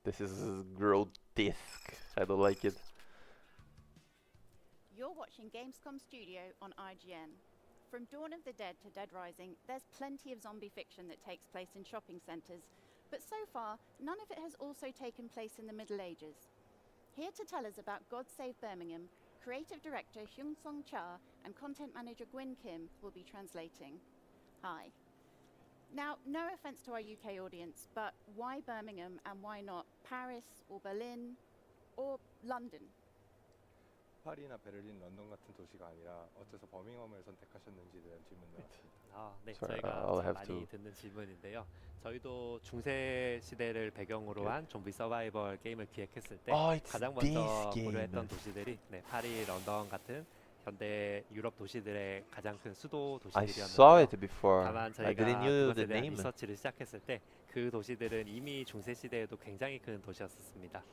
[SPEAKER 2] This is grotesque. I don't like it.
[SPEAKER 14] You're watching Gamescom Studio on IGN. From Dawn of the Dead to Dead Rising, there's plenty of zombie fiction that takes place in shopping centres, but so far, none of it has also taken place in the Middle Ages. Here to tell us about God Save Birmingham, creative director Hyung Song Cha and content manager Gwyn Kim will be translating. Hi. Now, no offence to our UK audience, but why Birmingham and why not Paris or Berlin or London?
[SPEAKER 16] 파리나 베를린, 런던 같은 도시가 아니라 어째서 버밍엄을 선택하셨는지에 대한 질문을 받았습니다.
[SPEAKER 17] 네,
[SPEAKER 2] Sorry,
[SPEAKER 17] 저희가
[SPEAKER 2] I'll
[SPEAKER 17] 참
[SPEAKER 2] have
[SPEAKER 17] 많이
[SPEAKER 2] to.
[SPEAKER 17] 듣는 질문인데요. 저희도 중세 시대를 배경으로 한 좀비 서바이벌 게임을 기획했을 때
[SPEAKER 2] Oh, it's
[SPEAKER 17] 가장
[SPEAKER 2] this
[SPEAKER 17] 먼저
[SPEAKER 2] game.
[SPEAKER 17] 고려했던 도시들이 파리, 런던 같은 현대 유럽 도시들의 가장 큰 수도
[SPEAKER 2] I saw
[SPEAKER 17] 도시들이었는데요.
[SPEAKER 2] it before.
[SPEAKER 17] 다만
[SPEAKER 2] I
[SPEAKER 17] 저희가
[SPEAKER 2] didn't know
[SPEAKER 17] 그것에
[SPEAKER 2] the
[SPEAKER 17] 대한
[SPEAKER 2] name.
[SPEAKER 17] 리서치를 시작했을 때 그 도시들은 이미 중세 시대에도 굉장히 큰 도시였습니다.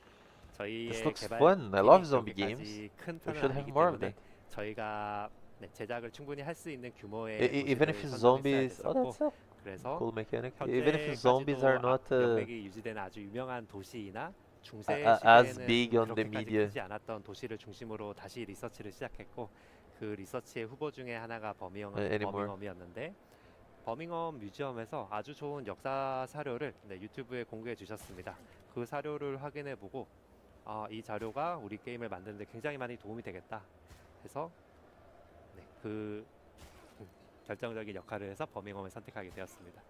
[SPEAKER 17] 저희의
[SPEAKER 2] This looks
[SPEAKER 17] 개발
[SPEAKER 2] fun. I love
[SPEAKER 17] 팀이
[SPEAKER 2] zombie
[SPEAKER 17] 그렇게까지
[SPEAKER 2] games.
[SPEAKER 17] 큰
[SPEAKER 2] We
[SPEAKER 17] 편은
[SPEAKER 2] should have
[SPEAKER 17] 아니기
[SPEAKER 2] more of
[SPEAKER 17] 때문에
[SPEAKER 2] that.
[SPEAKER 17] 저희가 제작을 충분히 할 수 있는 규모의
[SPEAKER 2] Even if
[SPEAKER 17] 도시들을
[SPEAKER 2] it's
[SPEAKER 17] 선정했어야
[SPEAKER 2] zombies, oh,
[SPEAKER 17] 됐었고,
[SPEAKER 2] that's a
[SPEAKER 17] 그래서
[SPEAKER 2] cool mechanic. Even if
[SPEAKER 17] 현재까지도
[SPEAKER 2] zombies are not
[SPEAKER 17] 명맥이 유지되는 아주 유명한 도시이나 중세
[SPEAKER 2] as
[SPEAKER 17] 시대에는
[SPEAKER 2] big on the
[SPEAKER 17] 그렇게까지
[SPEAKER 2] media.
[SPEAKER 17] 크지 않았던 도시를 중심으로 다시 리서치를 시작했고 그 리서치의 후보 중에 하나가 버밍엄이었는데 버밍엄 뮤지엄에서 아주 좋은 역사 사료를 유튜브에 공개해 주셨습니다. 그 사료를 확인해보고 이 자료가 우리 게임을 만드는데 굉장히 많이 도움이 되겠다 해서 그 결정적인 역할을 해서 버밍엄을 선택하게 되었습니다.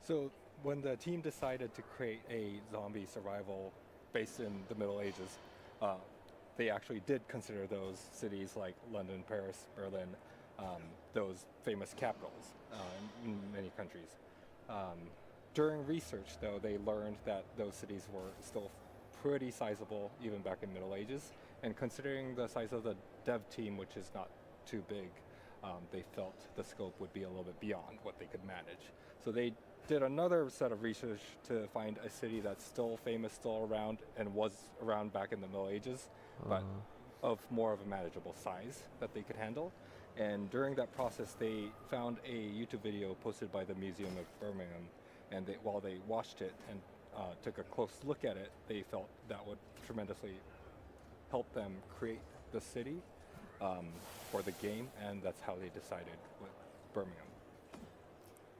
[SPEAKER 16] So when the team decided to create a zombie survival based in the Middle Ages, they actually did consider those cities like London, Paris, Berlin, those famous capitals in many countries. During research, though, they learned that those cities were still pretty sizable even back in Middle Ages, and considering the size of the dev team, which is not too big, they felt the scope would be a little bit beyond what they could manage. So they did another set of research to find a city that's still famous, still around, and was around back in the Middle Ages, but of more of a manageable size that they could handle. And during that process, they found a YouTube video posted by the Museum of Birmingham, and while they watched it and took a close look at it, they felt that would tremendously help them create the city for the game, and that's how they decided with Birmingham.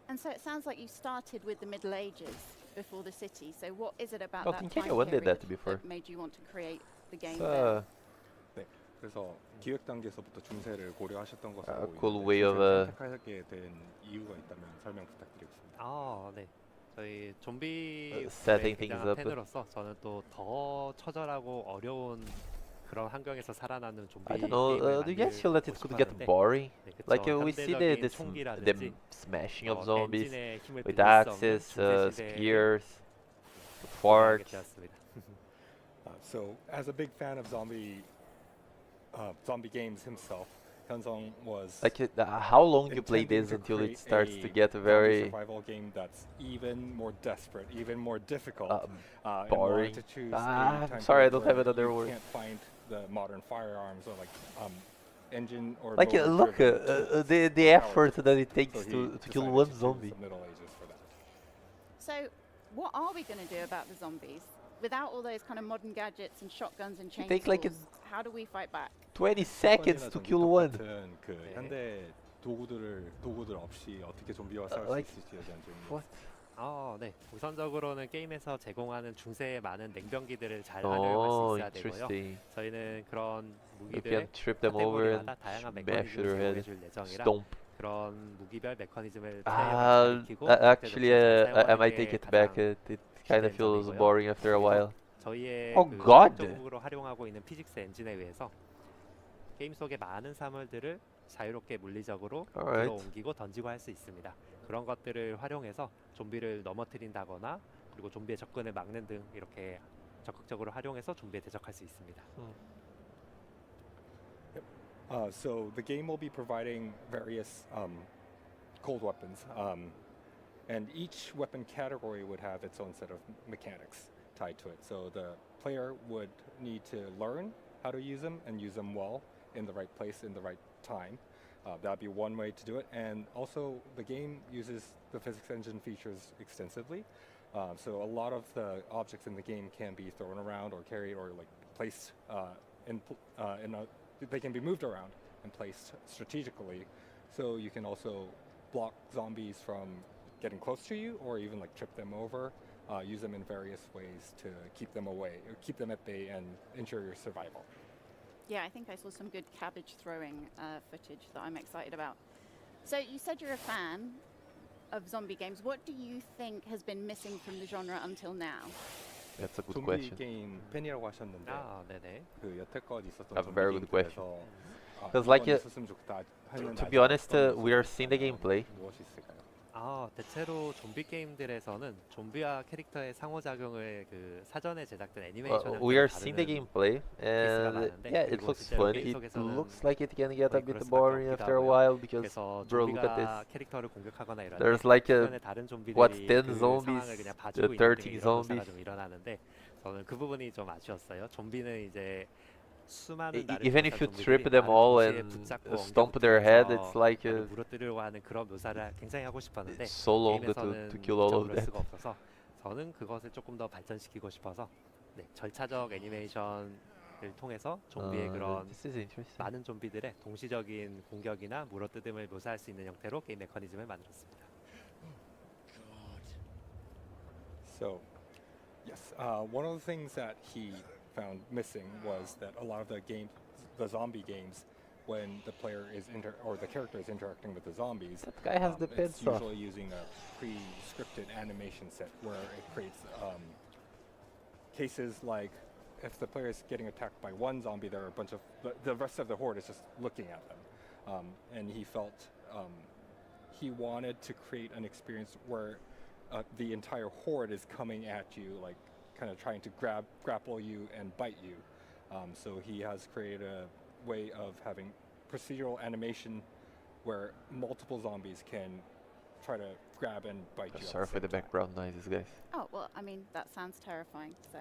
[SPEAKER 14] And so it sounds like you started with the Middle Ages before the city. So what is it about
[SPEAKER 2] I
[SPEAKER 14] that
[SPEAKER 2] think
[SPEAKER 14] time
[SPEAKER 2] anyone did
[SPEAKER 14] period
[SPEAKER 2] that before.
[SPEAKER 14] that made you want to create the game?
[SPEAKER 16] 네, 그래서 기획 단계에서부터 중세를 고려하셨던 것으로
[SPEAKER 2] A cool
[SPEAKER 16] 보이는데
[SPEAKER 2] way of
[SPEAKER 16] 선택하게 된 이유가 있다면 설명 부탁드리겠습니다.
[SPEAKER 17] 네. 저희 좀비
[SPEAKER 2] setting things up.
[SPEAKER 17] 팬으로서 저는 또 더 처절하고 어려운 그런 환경에서 살아나는 좀비
[SPEAKER 2] I don't know. Do you guys feel that it could get boring? Like we see the smashing of zombies with axes, spears, forks.
[SPEAKER 16] So, as a big fan of zombie games himself, Hyunsung was
[SPEAKER 2] Like, how long you play this until it starts to get very
[SPEAKER 16] survival game that's even more desperate, even more difficult, and
[SPEAKER 2] boring.
[SPEAKER 16] wanted to choose a
[SPEAKER 2] I'm
[SPEAKER 16] time
[SPEAKER 2] sorry, I
[SPEAKER 16] period
[SPEAKER 2] don't have
[SPEAKER 16] where
[SPEAKER 2] another
[SPEAKER 16] you
[SPEAKER 2] word.
[SPEAKER 16] can't find the modern firearms or like engine or
[SPEAKER 2] Like, look, the effort that it takes to kill one zombie.
[SPEAKER 16] Middle Ages for that.
[SPEAKER 18] So, what are we going to do about the zombies? Without all those kind of modern gadgets and shotguns and chainsaws,
[SPEAKER 2] take like
[SPEAKER 18] how do we fight back?
[SPEAKER 2] 20 seconds to kill one.
[SPEAKER 16] 그 현대 도구들 없이 어떻게 좀비와 싸울 수 있을지에 대한 질문.
[SPEAKER 17] 네. 우선적으로는 게임에서 제공하는 중세의 많은 냉병기들을 잘 활용할 수 있어야 되고요. 저희는 그런 무기들의 카테고리마다 다양한 메커니즘을 제공해줄 예정이라 그런 무기별 메커니즘을 플레이어가 익히고
[SPEAKER 2] Actually, I might take it back. It kind of feels boring after a while.
[SPEAKER 17] 저희의
[SPEAKER 2] God!
[SPEAKER 17] 적극적으로 활용하고 있는 피직스 엔진에 의해서 게임 속의 많은 사물들을 자유롭게 물리적으로 들어옮기고 던지고 할 수 있습니다. 그런 것들을 활용해서 좀비를 넘어뜨린다거나 그리고 좀비의 접근을 막는 등 이렇게 적극적으로 활용해서 좀비에 대적할 수 있습니다.
[SPEAKER 16] So the game will be providing various cold weapons, and each weapon category would have its own set of mechanics tied to it. So the player would need to learn how to use them and use them well in the right place in the right time. That'd be one way to do it. And also the game uses the physics engine features extensively. So a lot of the objects in the game can be thrown around or carried or like placed they can be moved around and placed strategically. So you can also block zombies from getting close to you or even like trip them over. Use them in various ways to keep them away, or keep them at bay and ensure your survival.
[SPEAKER 18] Yeah, I think I saw some good cabbage throwing footage that I'm excited about. So you said you're a fan of zombie games. What do you think has been missing from the genre until now?
[SPEAKER 2] That's a good
[SPEAKER 16] 좀비
[SPEAKER 2] question.
[SPEAKER 16] 게임 팬이라고 하셨는데
[SPEAKER 17] 네네.
[SPEAKER 16] 그 여태껏 있었던
[SPEAKER 2] That's a very good question.
[SPEAKER 16] 게임들에서
[SPEAKER 2] Because like,
[SPEAKER 16] 있었으면 좋겠다 하는
[SPEAKER 2] to be honest, we are seeing the gameplay.
[SPEAKER 16] 무엇이 있을까요?
[SPEAKER 17] 대체로 좀비 게임들에서는 좀비와 캐릭터의 상호작용을 그 사전에 제작된 애니메이션
[SPEAKER 2] We are seeing the gameplay, and yeah, it looks fun. It looks like it can get a bit boring after a while because, bro, look at this.
[SPEAKER 17] 캐릭터를 공격하거나 이럴
[SPEAKER 2] There's
[SPEAKER 17] 때
[SPEAKER 2] like
[SPEAKER 17] 다른 좀비들이
[SPEAKER 2] 10
[SPEAKER 17] 그
[SPEAKER 2] zombies,
[SPEAKER 17] 상황을 그냥 봐주고 있는
[SPEAKER 2] 13
[SPEAKER 17] 이런
[SPEAKER 2] zombies.
[SPEAKER 17] 묘사가 좀 일어나는데 저는 그 부분이 좀 아쉬웠어요. 좀비는 이제 수많은
[SPEAKER 2] Even if you trip them all and stomp their head, it's like
[SPEAKER 17] 물어뜯으려고 하는 그런 묘사를 굉장히 하고 싶었는데
[SPEAKER 2] so long to kill all of
[SPEAKER 17] 그럴
[SPEAKER 2] that.
[SPEAKER 17] 수가 없어서 저는 그것을 조금 더 발전시키고 싶어서 절차적 애니메이션을 통해서 좀비의 그런 많은 좀비들의 동시적인 공격이나 물어뜯음을 묘사할 수 있는 형태로 게임 메커니즘을 만들었습니다.
[SPEAKER 16] So, yes, one of the things that he found missing was that a lot of the zombie games, when the player is or the character is interacting with the zombies,
[SPEAKER 2] that guy has the
[SPEAKER 16] it's
[SPEAKER 2] pencil.
[SPEAKER 16] usually using a pre-scripted animation set where it creates cases like if the player is getting attacked by one zombie, there are a bunch of the rest of the horde is just looking at them, and he felt he wanted to create an experience where the entire horde is coming at you, like kind of trying to grapple you and bite you. So he has created a way of having procedural animation where multiple zombies can try to grab and bite you.
[SPEAKER 2] Sorry for the background noises, guys.
[SPEAKER 18] Oh, well, I mean, that sounds terrifying. So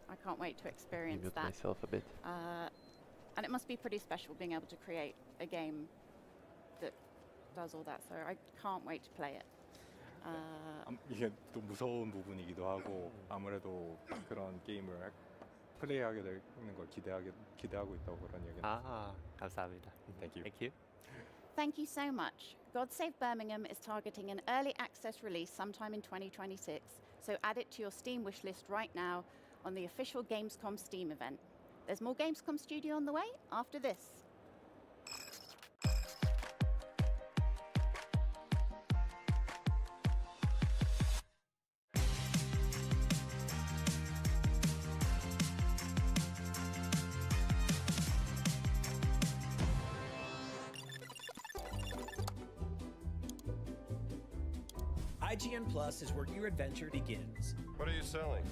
[SPEAKER 18] I can't wait to experience
[SPEAKER 2] Mute
[SPEAKER 18] that.
[SPEAKER 2] myself a bit.
[SPEAKER 18] And it must be pretty special being able to create a game that does all that. So I can't wait to play it.
[SPEAKER 16] 이게 또 무서운 부분이기도 하고 아무래도 그런 게임을 플레이하게 되는 걸 기대하고 있다고 그런 얘기는.
[SPEAKER 17] 감사합니다.
[SPEAKER 16] Thank you.
[SPEAKER 17] Thank you.
[SPEAKER 18] Thank you so much. God Save Birmingham is targeting an early access release sometime in 2026, so add it to your Steam wishlist right now on the official Gamescom Steam event. There's more Gamescom Studio on the way after this.
[SPEAKER 3] IGN Plus is where your adventure begins.
[SPEAKER 19] What are you selling?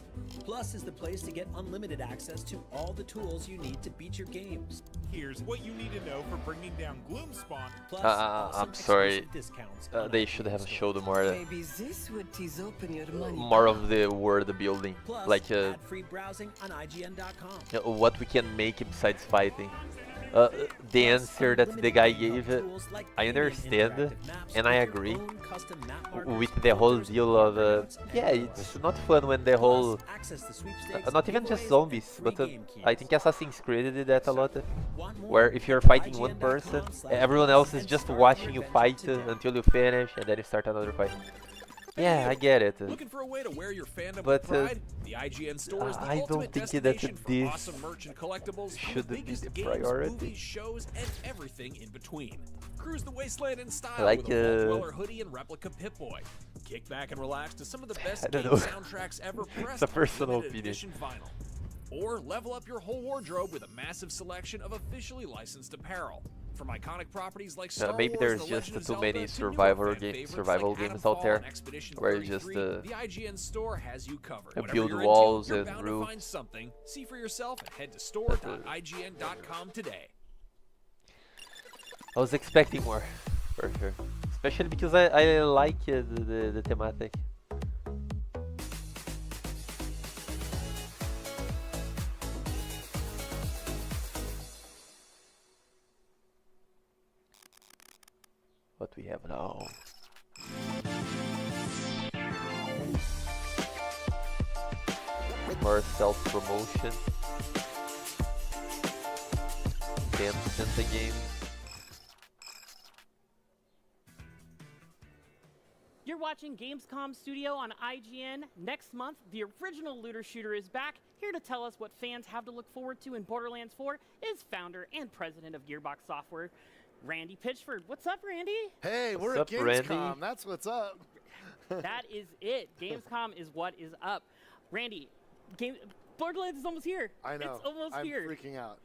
[SPEAKER 3] Plus is the place to get unlimited access to all the tools you need to beat your games.
[SPEAKER 4] Here's what you need to know for bringing down Gloomspawn.
[SPEAKER 3] Plus,
[SPEAKER 2] I'm sorry.
[SPEAKER 3] Discounts
[SPEAKER 2] They should have showed more.
[SPEAKER 10] Maybe this would tease open your money.
[SPEAKER 2] More of the world building,
[SPEAKER 3] Plus,
[SPEAKER 2] like
[SPEAKER 3] ad-free browsing on IGN.com.
[SPEAKER 2] what we can make besides fighting. The answer that the guy gave, I understand and I agree with the whole deal of yeah, it's not fun when the whole not even just zombies, but I think Assassin's Creed did that a lot, where if you're fighting one person, everyone else is just watching you fight until you finish and then you start another fight. Yeah, I get it.
[SPEAKER 5] Looking for a way to wear your fandom
[SPEAKER 2] But
[SPEAKER 5] with pride? The IGN store is the
[SPEAKER 2] I don't
[SPEAKER 5] ultimate
[SPEAKER 2] think that
[SPEAKER 5] destination for
[SPEAKER 2] this
[SPEAKER 5] awesome merch and collectibles,
[SPEAKER 2] should
[SPEAKER 5] the
[SPEAKER 2] be
[SPEAKER 5] biggest
[SPEAKER 2] the
[SPEAKER 5] games,
[SPEAKER 2] priority.
[SPEAKER 5] movies, shows, and everything in between. Cruise the wasteland in style
[SPEAKER 2] Like,
[SPEAKER 5] with a Vault Dweller hoodie and replica Pip-Boy. Kick back and relax to some of the best
[SPEAKER 2] I don't
[SPEAKER 5] game
[SPEAKER 2] know.
[SPEAKER 5] soundtracks ever pressed
[SPEAKER 2] It's a personal
[SPEAKER 5] on limited
[SPEAKER 2] opinion.
[SPEAKER 5] edition vinyl. Or level up your whole wardrobe with a massive selection of officially licensed apparel. From iconic properties like Star
[SPEAKER 2] Maybe
[SPEAKER 5] Wars,
[SPEAKER 2] there's
[SPEAKER 5] The
[SPEAKER 2] just
[SPEAKER 5] Legend of
[SPEAKER 2] too
[SPEAKER 5] Zelda,
[SPEAKER 2] many
[SPEAKER 5] to
[SPEAKER 2] survival
[SPEAKER 5] newer fan favorites
[SPEAKER 2] survival
[SPEAKER 5] like
[SPEAKER 2] games
[SPEAKER 5] Adamfall
[SPEAKER 2] out there,
[SPEAKER 5] and Expedition
[SPEAKER 2] where you just
[SPEAKER 5] 33, the IGN store has you covered. Whatever
[SPEAKER 2] build
[SPEAKER 5] you're into,
[SPEAKER 2] walls
[SPEAKER 5] you're
[SPEAKER 2] and
[SPEAKER 5] bound to
[SPEAKER 2] roofs.
[SPEAKER 5] find something. See for yourself and head to store.ign.com today.
[SPEAKER 2] I was expecting more, for sure. Especially because I like the thematic. What we have now. More self-promotion. Dance in the game.
[SPEAKER 20] You're watching Gamescom Studio on IGN. Next month, the original looter shooter is back. Here to tell us what fans have to look forward to in Borderlands 4 is founder and president of Gearbox Software, Randy Pitchford. What's up, Randy?
[SPEAKER 21] Hey, we're
[SPEAKER 2] What's
[SPEAKER 21] at
[SPEAKER 2] up,
[SPEAKER 21] Gamescom.
[SPEAKER 2] Randy?
[SPEAKER 21] That's what's up.
[SPEAKER 20] That is it. Gamescom is what is up. Randy, Borderlands is almost here.
[SPEAKER 21] I know.
[SPEAKER 20] It's almost
[SPEAKER 21] I'm
[SPEAKER 20] here.
[SPEAKER 21] freaking out.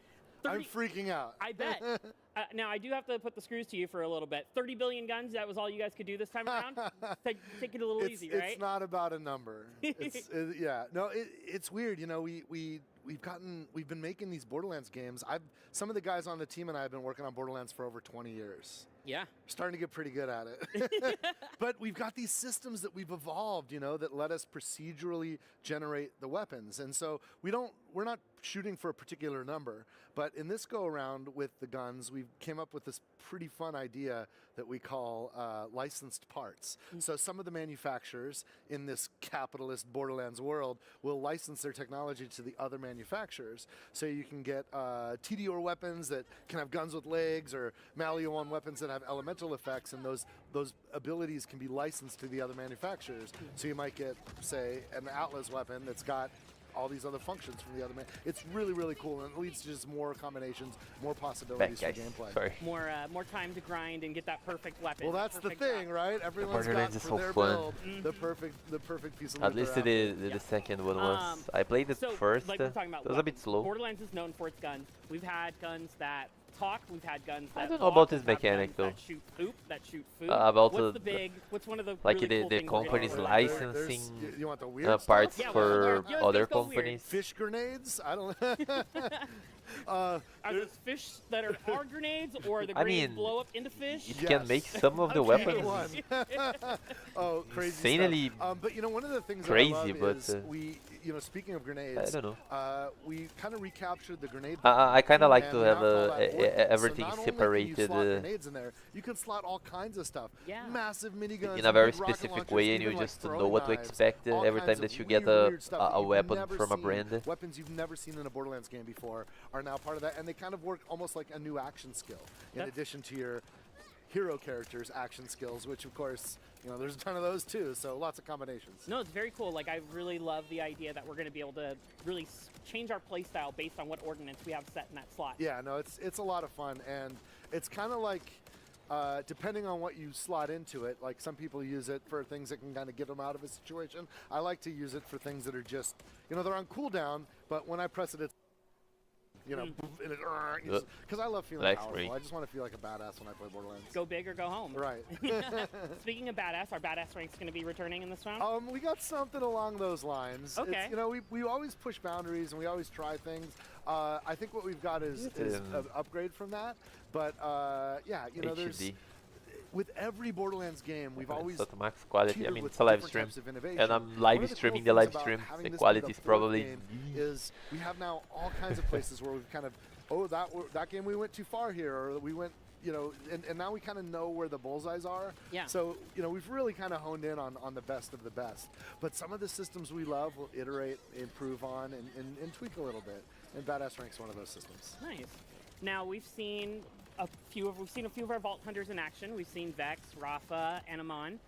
[SPEAKER 21] I'm freaking out.
[SPEAKER 20] I bet. Now, I do have to put the screws to you for a little bit. 30 billion guns, that was all you guys could do this time around? Take it a little easy, right?
[SPEAKER 21] It's not about a number. Yeah. No, it's weird. You know, we've been making these Borderlands games. Some of the guys on the team and I have been working on Borderlands for over 20 years.
[SPEAKER 20] Yeah.
[SPEAKER 21] Starting to get pretty good at it. But we've got these systems that we've evolved, you know, that let us procedurally generate the weapons. And so we're not shooting for a particular number, but in this go around with the guns, we came up with this pretty fun idea that we call licensed parts. So some of the manufacturers in this capitalist Borderlands world will license their technology to the other manufacturers. So you can get TDR weapons that can have guns with legs, or Malion weapons that have elemental effects, and those abilities can be licensed to the other manufacturers. So you might get, say, an Atlas weapon that's got all these other functions from the other man. It's really, really cool, and it leads to just more combinations, more possibilities for gameplay.
[SPEAKER 2] Sorry.
[SPEAKER 20] More time to grind and get that perfect weapon.
[SPEAKER 21] Well, that's the thing, right? Everyone's got
[SPEAKER 2] Borderlands is
[SPEAKER 21] for
[SPEAKER 2] so
[SPEAKER 21] their
[SPEAKER 2] fun.
[SPEAKER 21] build the perfect piece of
[SPEAKER 2] At
[SPEAKER 21] loot
[SPEAKER 2] least
[SPEAKER 21] they're
[SPEAKER 2] the
[SPEAKER 21] after.
[SPEAKER 2] second one was. I played it
[SPEAKER 20] So,
[SPEAKER 2] first.
[SPEAKER 20] like we're talking about
[SPEAKER 2] it was a bit
[SPEAKER 20] weapons.
[SPEAKER 2] slow.
[SPEAKER 20] Borderlands is known for its guns. We've had guns that talk. We've had guns that
[SPEAKER 2] I don't know
[SPEAKER 20] walk,
[SPEAKER 2] about this
[SPEAKER 20] we've had
[SPEAKER 2] mechanic,
[SPEAKER 20] guns
[SPEAKER 2] though.
[SPEAKER 20] That shoot food.
[SPEAKER 2] About
[SPEAKER 20] What's one of the
[SPEAKER 2] like
[SPEAKER 20] really cool
[SPEAKER 2] the
[SPEAKER 20] things we're
[SPEAKER 2] companies
[SPEAKER 20] doing?
[SPEAKER 2] licensing
[SPEAKER 21] You want the weird
[SPEAKER 2] parts
[SPEAKER 21] stuff?
[SPEAKER 2] for
[SPEAKER 20] Yeah,
[SPEAKER 2] other
[SPEAKER 20] let's go weird.
[SPEAKER 2] companies.
[SPEAKER 21] Fish grenades? I don't.
[SPEAKER 20] Are those fish that are grenades, or the
[SPEAKER 2] I
[SPEAKER 20] grenades
[SPEAKER 2] mean,
[SPEAKER 20] blow up into fish?
[SPEAKER 2] You can make some of the weapons
[SPEAKER 21] Oh, crazy
[SPEAKER 2] insanely
[SPEAKER 21] stuff. But you know, one of the things
[SPEAKER 2] crazy,
[SPEAKER 21] that I love
[SPEAKER 2] but
[SPEAKER 21] is speaking of grenades,
[SPEAKER 2] I don't know.
[SPEAKER 21] We kind of recaptured the grenade.
[SPEAKER 2] I kind of like
[SPEAKER 21] and
[SPEAKER 2] to
[SPEAKER 21] we
[SPEAKER 2] have
[SPEAKER 21] now call that ordnance.
[SPEAKER 2] everything
[SPEAKER 21] so not
[SPEAKER 2] separated
[SPEAKER 21] Only can you slot grenades in there, you can slot all kinds of stuff.
[SPEAKER 20] Yeah.
[SPEAKER 21] Massive miniguns
[SPEAKER 2] in a very
[SPEAKER 21] big rocket
[SPEAKER 2] specific
[SPEAKER 21] launchers,
[SPEAKER 2] way, and you
[SPEAKER 21] even, like,
[SPEAKER 2] just
[SPEAKER 21] throwing
[SPEAKER 2] know what to
[SPEAKER 21] knives,
[SPEAKER 2] expect
[SPEAKER 21] all
[SPEAKER 2] every
[SPEAKER 21] kinds
[SPEAKER 2] time that
[SPEAKER 21] of
[SPEAKER 2] you get
[SPEAKER 21] weird stuff that
[SPEAKER 2] a
[SPEAKER 21] you've
[SPEAKER 2] weapon
[SPEAKER 21] never
[SPEAKER 2] from a
[SPEAKER 21] seen.
[SPEAKER 2] brand.
[SPEAKER 21] Weapons you've never seen in a Borderlands game before are now part of that, and they kind of work almost like a new action skill in addition to your hero character's action skills, which of course, you know, there's a ton of those too, so lots of combinations.
[SPEAKER 20] No, it's very cool. Like, I really love the idea that we're going to be able to really change our playstyle based on what ordnance we have set in that slot.
[SPEAKER 21] Yeah, no, it's a lot of fun, and it's kind of like, depending on what you slot into it, like some people use it for things that can kind of get them out of a situation. I like to use it for things that are just, you know, they're on cooldown, but when I press it, it's you know, because I love feeling powerful. I just want to feel like a badass when I play Borderlands.
[SPEAKER 20] Go big or go home.
[SPEAKER 21] Right.
[SPEAKER 20] Speaking of badass, are badass ranks going to be returning in this round?
[SPEAKER 21] We got something along those lines.
[SPEAKER 20] Okay.
[SPEAKER 21] It's, you know, we always push boundaries and we always try things. I think what we've got is an upgrade from that. But yeah, you know, there's with every Borderlands game, we've always
[SPEAKER 2] max quality. I mean, it's a live stream, and I'm
[SPEAKER 21] live
[SPEAKER 2] live streaming the live stream. The quality is probably
[SPEAKER 21] is we have now all kinds of places where we've kind of that game we went too far here, or we went, you know, and now we kind of know where the bullseyes are.
[SPEAKER 20] Yeah.
[SPEAKER 21] So, you know, we've really kind of honed in on the best of the best. But some of the systems we love, we'll iterate, improve on, and tweak a little bit. And Badass Rank's one of those systems.
[SPEAKER 20] Nice. Now we've seen a few of our Vault Hunters in action. We've seen Vex, Rafa, and Amon.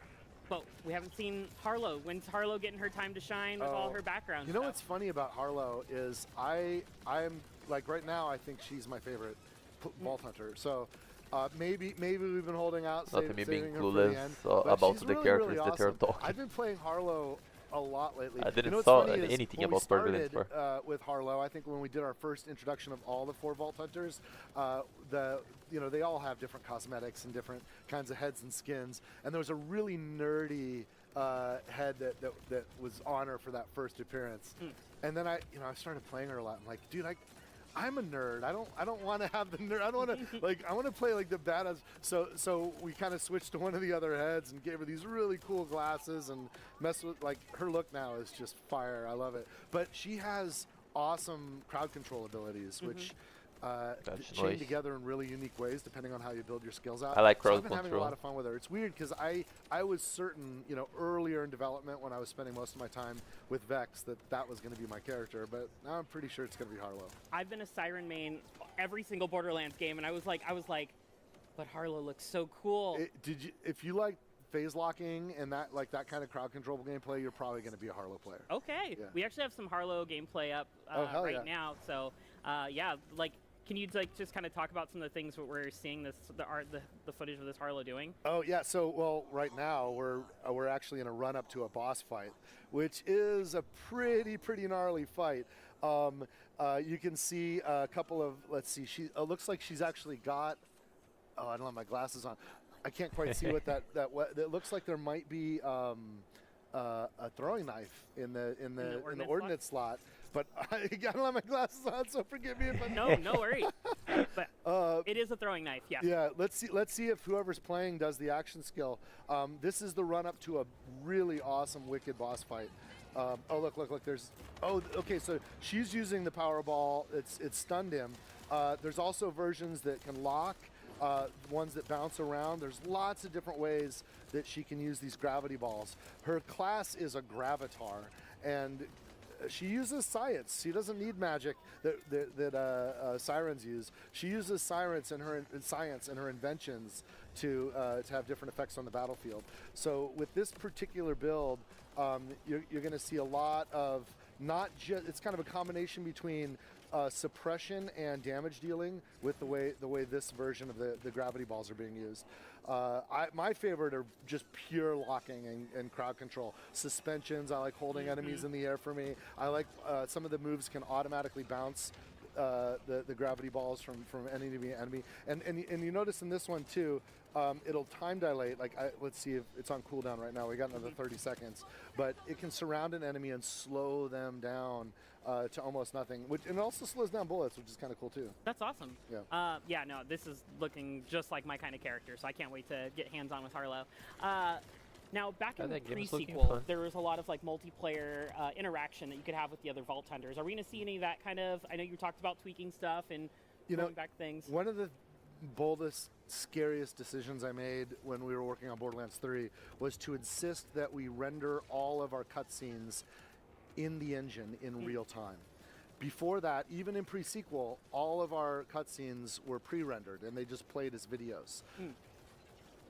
[SPEAKER 20] But we haven't seen Harlow. When's Harlow getting her time to shine with all her background
[SPEAKER 21] You know what's funny about Harlow is I'm like right now I think she's my favorite Vault Hunter. So maybe we've been holding out, saving her for the end.
[SPEAKER 2] About the
[SPEAKER 21] really,
[SPEAKER 2] characters
[SPEAKER 21] really
[SPEAKER 2] that they're
[SPEAKER 21] awesome.
[SPEAKER 2] talking.
[SPEAKER 21] I've been playing Harlow a lot lately.
[SPEAKER 2] I didn't
[SPEAKER 21] you know
[SPEAKER 2] saw
[SPEAKER 21] what's funny is
[SPEAKER 2] anything
[SPEAKER 21] when
[SPEAKER 2] about Borderlands
[SPEAKER 21] we started with Harlow, I think when we did our first introduction of all the 4 Vault Hunters, you know, they all have different cosmetics and different kinds of heads and skins, and there was a really nerdy head that was on her for that first appearance. And then I started playing her a lot. I'm like, dude, I'm a nerd. I don't want to have the nerd. I don't want to like. I want to play like the badass. So we kind of switched to one of the other heads and gave her these really cool glasses and messed with like her look now is just fire. I love it. But she has awesome crowd control abilities, which chain together in really unique ways depending on how you build your skills out.
[SPEAKER 2] I like crowd
[SPEAKER 21] I've been having a
[SPEAKER 2] control.
[SPEAKER 21] lot of fun with her. It's weird because I was certain, you know, earlier in development when I was spending most of my time with Vex that was going to be my character, but now I'm pretty sure it's going to be Harlow.
[SPEAKER 20] I've been a Siren main every single Borderlands game, and I was like, but Harlow looks so cool.
[SPEAKER 21] If you like phase locking and that kind of crowd control gameplay, you're probably going to be a Harlow player.
[SPEAKER 20] Okay.
[SPEAKER 21] Yeah.
[SPEAKER 20] We actually have some Harlow gameplay up right now. So yeah, like, can you like just kind of talk about some of the things that we're seeing the footage of this Harlow doing?
[SPEAKER 21] Oh yeah, so well right now we're actually in a run up to a boss fight, which is a pretty gnarly fight. You can see a couple of, let's see, she looks like she's actually got, I don't have my glasses on. I can't quite see what it looks like there might be a throwing knife in the ordnance slot. But I don't have my glasses on, so forgive me if I'm
[SPEAKER 20] no worries. But it is a throwing knife, yeah.
[SPEAKER 21] Yeah, let's see if whoever's playing does the action skill. This is the run up to a really awesome wicked boss fight. Oh look, there's okay, so she's using the power ball. It's stunned him. There's also versions that can lock, ones that bounce around. There's lots of different ways that she can use these gravity balls. Her class is a Gravatar, and she uses science. She doesn't need magic that sirens use. She uses science and her inventions to have different effects on the battlefield. So with this particular build, you're going to see a lot of not just. It's kind of a combination between suppression and damage dealing with the way this version of the gravity balls are being used. My favorite are just pure locking and crowd control. Suspensions, I like holding enemies in the air for me. I like some of the moves can automatically bounce the gravity balls from enemy to enemy. And you notice in this one too, it'll time dilate. Like let's see if it's on cooldown right now. We got another 30 seconds, but it can surround an enemy and slow them down to almost nothing. And it also slows down bullets, which is kind of cool too.
[SPEAKER 20] That's awesome.
[SPEAKER 21] Yeah.
[SPEAKER 20] Yeah. No, this is looking just like my kind of character, so I can't wait to get hands on with Harlow. Now, back in the pre-sequel, there was a lot of like multiplayer interaction that you could have with the other Vault Hunters. Are we going to see any of that kind of? I know you talked about tweaking stuff and going back things.
[SPEAKER 21] One of the boldest, scariest decisions I made when we were working on Borderlands 3 was to insist that we render all of our cutscenes in the engine in real time. Before that, even in pre-sequel, all of our cutscenes were pre-rendered and they just played as videos.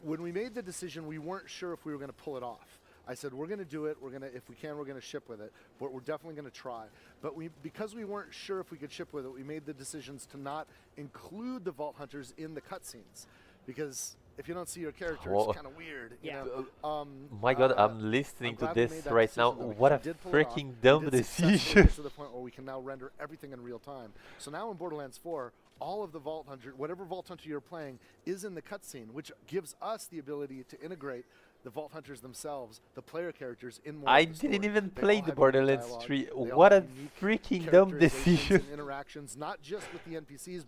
[SPEAKER 21] When we made the decision, we weren't sure if we were going to pull it off. I said, we're going to do it. If we can, we're going to ship with it. But we're definitely going to try. But because we weren't sure if we could ship with it, we made the decisions to not include the Vault Hunters in the cutscenes, because if you don't see your character,
[SPEAKER 2] Whoa.
[SPEAKER 21] it's kind of weird. You know?
[SPEAKER 2] My God, I'm listening to
[SPEAKER 21] glad we
[SPEAKER 2] this
[SPEAKER 21] made that
[SPEAKER 2] right now.
[SPEAKER 21] decision, though,
[SPEAKER 2] What a
[SPEAKER 21] because we did pull it off.
[SPEAKER 2] freaking
[SPEAKER 21] We
[SPEAKER 2] dumb
[SPEAKER 21] did successfully
[SPEAKER 2] decision.
[SPEAKER 21] get to the point where we can now render everything in real time. So now in Borderlands 4, all of the Vault Hunter, whatever Vault Hunter you're playing, is in the cutscene, which gives us the ability to integrate the Vault Hunters themselves, the player characters, in more
[SPEAKER 2] I
[SPEAKER 21] of the story.
[SPEAKER 2] didn't even
[SPEAKER 21] They
[SPEAKER 2] play
[SPEAKER 21] all
[SPEAKER 2] the
[SPEAKER 21] have unique
[SPEAKER 2] Borderlands
[SPEAKER 21] dialogue.
[SPEAKER 2] 3.
[SPEAKER 21] They all
[SPEAKER 2] What
[SPEAKER 21] have
[SPEAKER 2] a
[SPEAKER 21] unique
[SPEAKER 2] freaking dumb
[SPEAKER 21] characterizations
[SPEAKER 2] decision.
[SPEAKER 21] and interactions, not just with the NPCs,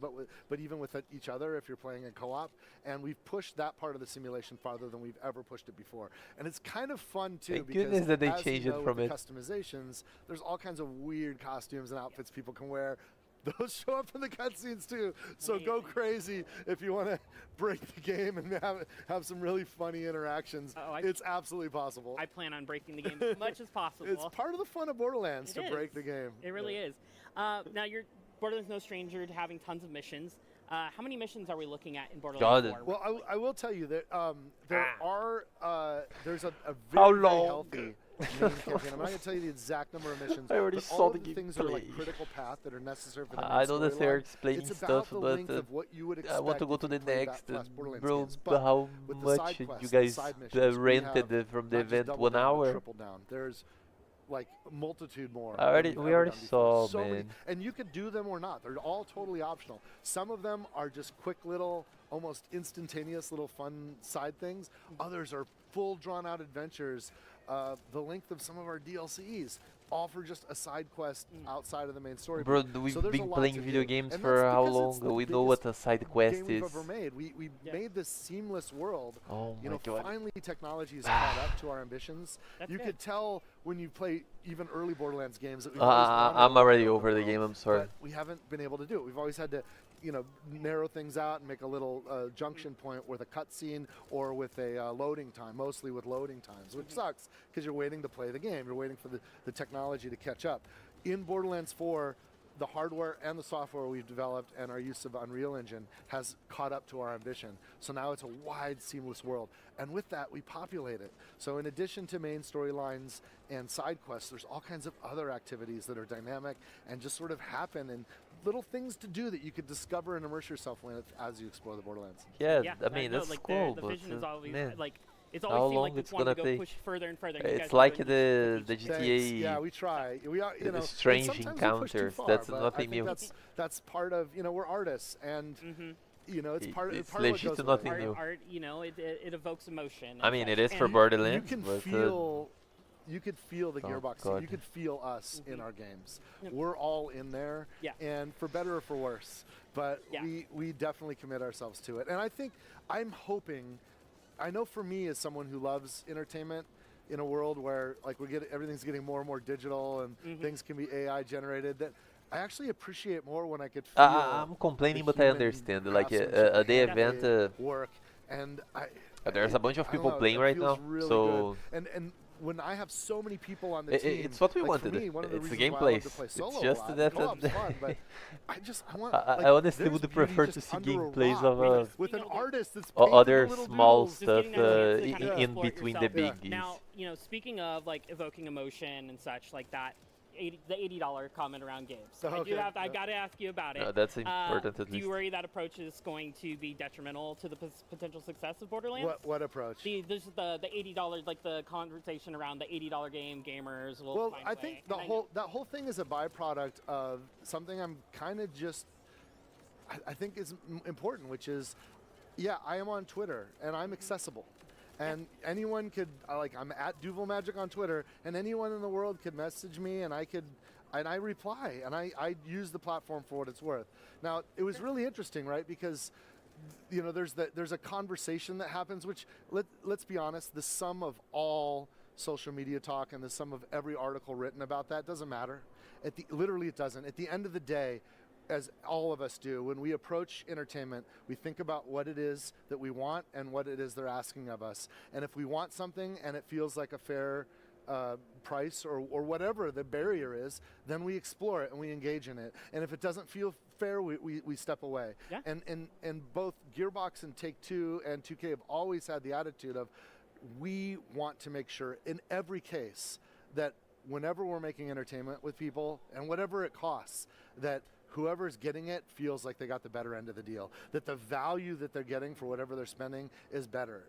[SPEAKER 21] but even with each other if you're playing in co-op. And we've pushed that part of the simulation farther than we've ever pushed it before. And it's kind of fun too,
[SPEAKER 2] Thank
[SPEAKER 21] because
[SPEAKER 2] goodness that they
[SPEAKER 21] as
[SPEAKER 2] changed
[SPEAKER 21] you
[SPEAKER 2] it
[SPEAKER 21] know,
[SPEAKER 2] from
[SPEAKER 21] with
[SPEAKER 2] it.
[SPEAKER 21] the customizations, there's all kinds of weird costumes and outfits people can wear. Those show up in the cutscenes too. So go crazy if you want to break the game and have some really funny interactions. It's absolutely possible.
[SPEAKER 20] I plan on breaking the game as much as possible.
[SPEAKER 21] It's part of the fun of Borderlands to break the game.
[SPEAKER 20] It really is. Now, Borderlands no stranger to having tons of missions. How many missions are we looking at in Borderlands 4?
[SPEAKER 21] Well, I will tell you that there's a
[SPEAKER 2] How
[SPEAKER 21] very, very
[SPEAKER 2] long?
[SPEAKER 21] healthy main campaign. I'm not going to tell you the exact number of missions.
[SPEAKER 2] I already
[SPEAKER 21] but
[SPEAKER 2] saw
[SPEAKER 21] all
[SPEAKER 2] the
[SPEAKER 21] of the things that are like
[SPEAKER 2] gameplay.
[SPEAKER 21] critical path that are necessary for the main
[SPEAKER 2] I know that they're
[SPEAKER 21] storyline.
[SPEAKER 2] explaining
[SPEAKER 21] It's
[SPEAKER 2] stuff,
[SPEAKER 21] about the
[SPEAKER 2] but
[SPEAKER 21] length of what you would
[SPEAKER 2] I want to
[SPEAKER 21] expect
[SPEAKER 2] go
[SPEAKER 21] if
[SPEAKER 2] to
[SPEAKER 21] you
[SPEAKER 2] the
[SPEAKER 21] played
[SPEAKER 2] next.
[SPEAKER 21] that last Borderlands
[SPEAKER 2] Bro,
[SPEAKER 21] games. But
[SPEAKER 2] how
[SPEAKER 21] with the
[SPEAKER 2] much
[SPEAKER 21] side
[SPEAKER 2] you
[SPEAKER 21] quests,
[SPEAKER 2] guys
[SPEAKER 21] the side missions, we
[SPEAKER 2] rented
[SPEAKER 21] have
[SPEAKER 2] from the
[SPEAKER 21] not just
[SPEAKER 2] event?
[SPEAKER 21] double
[SPEAKER 2] 1
[SPEAKER 21] down, but
[SPEAKER 2] hour?
[SPEAKER 21] triple down. There's like multitude more.
[SPEAKER 2] I already-
[SPEAKER 21] than
[SPEAKER 2] we
[SPEAKER 21] we've ever
[SPEAKER 2] already
[SPEAKER 21] done before.
[SPEAKER 2] saw,
[SPEAKER 21] So many-
[SPEAKER 2] man.
[SPEAKER 21] and you could do them or not. They're all totally optional. Some of them are just quick little, almost instantaneous little fun side things. Others are full drawn out adventures, the length of some of our DLCs, all for just a side quest outside of the main story.
[SPEAKER 2] Bro,
[SPEAKER 21] So
[SPEAKER 2] we've
[SPEAKER 21] there's a
[SPEAKER 2] been
[SPEAKER 21] lot
[SPEAKER 2] playing
[SPEAKER 21] to
[SPEAKER 2] video
[SPEAKER 21] do.
[SPEAKER 2] games
[SPEAKER 21] And
[SPEAKER 2] for
[SPEAKER 21] that's
[SPEAKER 2] how
[SPEAKER 21] because it's
[SPEAKER 2] long?
[SPEAKER 21] the
[SPEAKER 2] We know what
[SPEAKER 21] biggest
[SPEAKER 2] a side quest
[SPEAKER 21] game we've
[SPEAKER 2] is.
[SPEAKER 21] ever made. We made this seamless world.
[SPEAKER 2] Oh
[SPEAKER 21] you
[SPEAKER 2] my
[SPEAKER 21] know,
[SPEAKER 2] God.
[SPEAKER 21] finally technology has caught up to our ambitions.
[SPEAKER 20] That's
[SPEAKER 21] you
[SPEAKER 20] good.
[SPEAKER 21] could tell when you play even early Borderlands games that we've always wanted
[SPEAKER 2] I'm
[SPEAKER 21] to
[SPEAKER 2] already
[SPEAKER 21] open
[SPEAKER 2] over the
[SPEAKER 21] world,
[SPEAKER 2] game, I'm sorry.
[SPEAKER 21] but we haven't been able to do it. We've always had to, narrow things out and make a little junction point with a cutscene or with a loading time, mostly with loading times, which sucks because you're waiting to play the game. You're waiting for the technology to catch up. In Borderlands 4, the hardware and the software we've developed and our use of Unreal Engine has caught up to our ambition. So now it's a wide, seamless world. And with that, we populate it. So in addition to main storylines and side quests, there's all kinds of other activities that are dynamic and just sort of happen, and little things to do that you could discover and immerse yourself in as you explore the Borderlands.
[SPEAKER 2] Yeah, I mean, that's
[SPEAKER 20] like
[SPEAKER 2] cool,
[SPEAKER 20] the
[SPEAKER 2] but
[SPEAKER 20] vision is always
[SPEAKER 2] man,
[SPEAKER 20] it's
[SPEAKER 2] how
[SPEAKER 20] always seemed
[SPEAKER 2] long
[SPEAKER 20] like
[SPEAKER 2] it's
[SPEAKER 20] you wanted
[SPEAKER 2] gonna
[SPEAKER 20] to go
[SPEAKER 2] take?
[SPEAKER 20] push further and further. You guys
[SPEAKER 2] It's
[SPEAKER 20] are
[SPEAKER 2] like
[SPEAKER 20] doing
[SPEAKER 2] the
[SPEAKER 21] Thanks.
[SPEAKER 2] GTA.
[SPEAKER 21] Yeah, we try. We are, and
[SPEAKER 2] strange
[SPEAKER 21] sometimes we push too
[SPEAKER 2] encounters.
[SPEAKER 21] far,
[SPEAKER 2] That's
[SPEAKER 21] but
[SPEAKER 2] nothing
[SPEAKER 21] I think
[SPEAKER 2] new.
[SPEAKER 21] That's part of, we're artists, and it's part
[SPEAKER 2] It's
[SPEAKER 21] part of what
[SPEAKER 2] legit
[SPEAKER 21] goes
[SPEAKER 2] to
[SPEAKER 21] with it.
[SPEAKER 2] nothing new.
[SPEAKER 20] Art, it evokes emotion.
[SPEAKER 2] I mean,
[SPEAKER 20] and
[SPEAKER 2] it is
[SPEAKER 20] such.
[SPEAKER 2] for
[SPEAKER 20] And
[SPEAKER 2] Borderlands,
[SPEAKER 21] You can
[SPEAKER 2] but
[SPEAKER 21] feel. You could feel the
[SPEAKER 2] Oh,
[SPEAKER 21] Gearbox.
[SPEAKER 2] God.
[SPEAKER 21] You could feel us in our games.
[SPEAKER 20] Yep.
[SPEAKER 21] We're all in there,
[SPEAKER 20] Yeah.
[SPEAKER 21] and for better or for worse. But we definitely commit ourselves to it. And I think I'm hoping. I know for me, as someone who loves entertainment, in a world where everything's getting more and more digital and things can be AI generated, that I actually appreciate more when I could feel.
[SPEAKER 2] I'm complaining,
[SPEAKER 21] the
[SPEAKER 2] but I
[SPEAKER 21] human
[SPEAKER 2] understand. Like
[SPEAKER 21] craftsmanship,
[SPEAKER 2] a day
[SPEAKER 21] the
[SPEAKER 2] event.
[SPEAKER 21] handmade work, and
[SPEAKER 2] There's a bunch of
[SPEAKER 21] I don't
[SPEAKER 2] people
[SPEAKER 21] know,
[SPEAKER 2] playing
[SPEAKER 21] it
[SPEAKER 2] right
[SPEAKER 21] feels
[SPEAKER 2] now,
[SPEAKER 21] really
[SPEAKER 2] so
[SPEAKER 21] good. And when I have so many people on the team,
[SPEAKER 2] it's what we
[SPEAKER 21] like
[SPEAKER 2] wanted.
[SPEAKER 21] For me, one of the
[SPEAKER 2] It's the
[SPEAKER 21] reasons why I love to
[SPEAKER 2] gameplays.
[SPEAKER 21] play
[SPEAKER 2] It's
[SPEAKER 21] solo
[SPEAKER 2] just
[SPEAKER 21] a lot,
[SPEAKER 2] that-
[SPEAKER 21] co-op's fun, but I want.
[SPEAKER 2] I honestly
[SPEAKER 21] there's
[SPEAKER 2] would
[SPEAKER 21] beauty
[SPEAKER 2] prefer to
[SPEAKER 21] just
[SPEAKER 2] see
[SPEAKER 21] under a
[SPEAKER 2] gameplays
[SPEAKER 21] rock
[SPEAKER 2] of
[SPEAKER 21] with an artist that's
[SPEAKER 2] or
[SPEAKER 21] painting
[SPEAKER 2] other
[SPEAKER 21] the little
[SPEAKER 2] small
[SPEAKER 21] doodles.
[SPEAKER 2] stuff
[SPEAKER 20] Just getting that chance to kind of
[SPEAKER 2] in
[SPEAKER 20] explore it
[SPEAKER 2] between the
[SPEAKER 20] yourself.
[SPEAKER 2] biggies.
[SPEAKER 20] Now, speaking of like evoking emotion and such like that, the $80 comment around games.
[SPEAKER 21] Okay.
[SPEAKER 20] I got to ask you about it.
[SPEAKER 2] No, that's important at
[SPEAKER 20] Do you
[SPEAKER 2] least.
[SPEAKER 20] worry that approach is going to be detrimental to the potential success of Borderlands?
[SPEAKER 21] What approach?
[SPEAKER 20] There's the $80, like the conversation around the $80 game gamers will
[SPEAKER 21] Well,
[SPEAKER 20] find
[SPEAKER 21] I
[SPEAKER 20] a
[SPEAKER 21] think
[SPEAKER 20] way.
[SPEAKER 21] that whole thing is a byproduct of something I'm kind of just. I think is important, which is, I am on Twitter and I'm accessible. And anyone could, I'm at Duval Magic on Twitter, and anyone in the world could message me, and I reply, and I use the platform for what it's worth. Now, it was really interesting, right? Because, there's a conversation that happens, which, let's be honest, the sum of all social media talk and the sum of every article written about that doesn't matter. Literally, it doesn't. At the end of the day, as all of us do, when we approach entertainment, we think about what it is that we want and what it is they're asking of us. And if we want something and it feels like a fair price or whatever the barrier is, then we explore it and we engage in it. And if it doesn't feel fair, we step away.
[SPEAKER 20] Yeah.
[SPEAKER 21] And both Gearbox and Take-Two and 2K have always had the attitude of, we want to make sure in every case that whenever we're making entertainment with people and whatever it costs, that whoever's getting it feels like they got the better end of the deal. That the value that they're getting for whatever they're spending is better.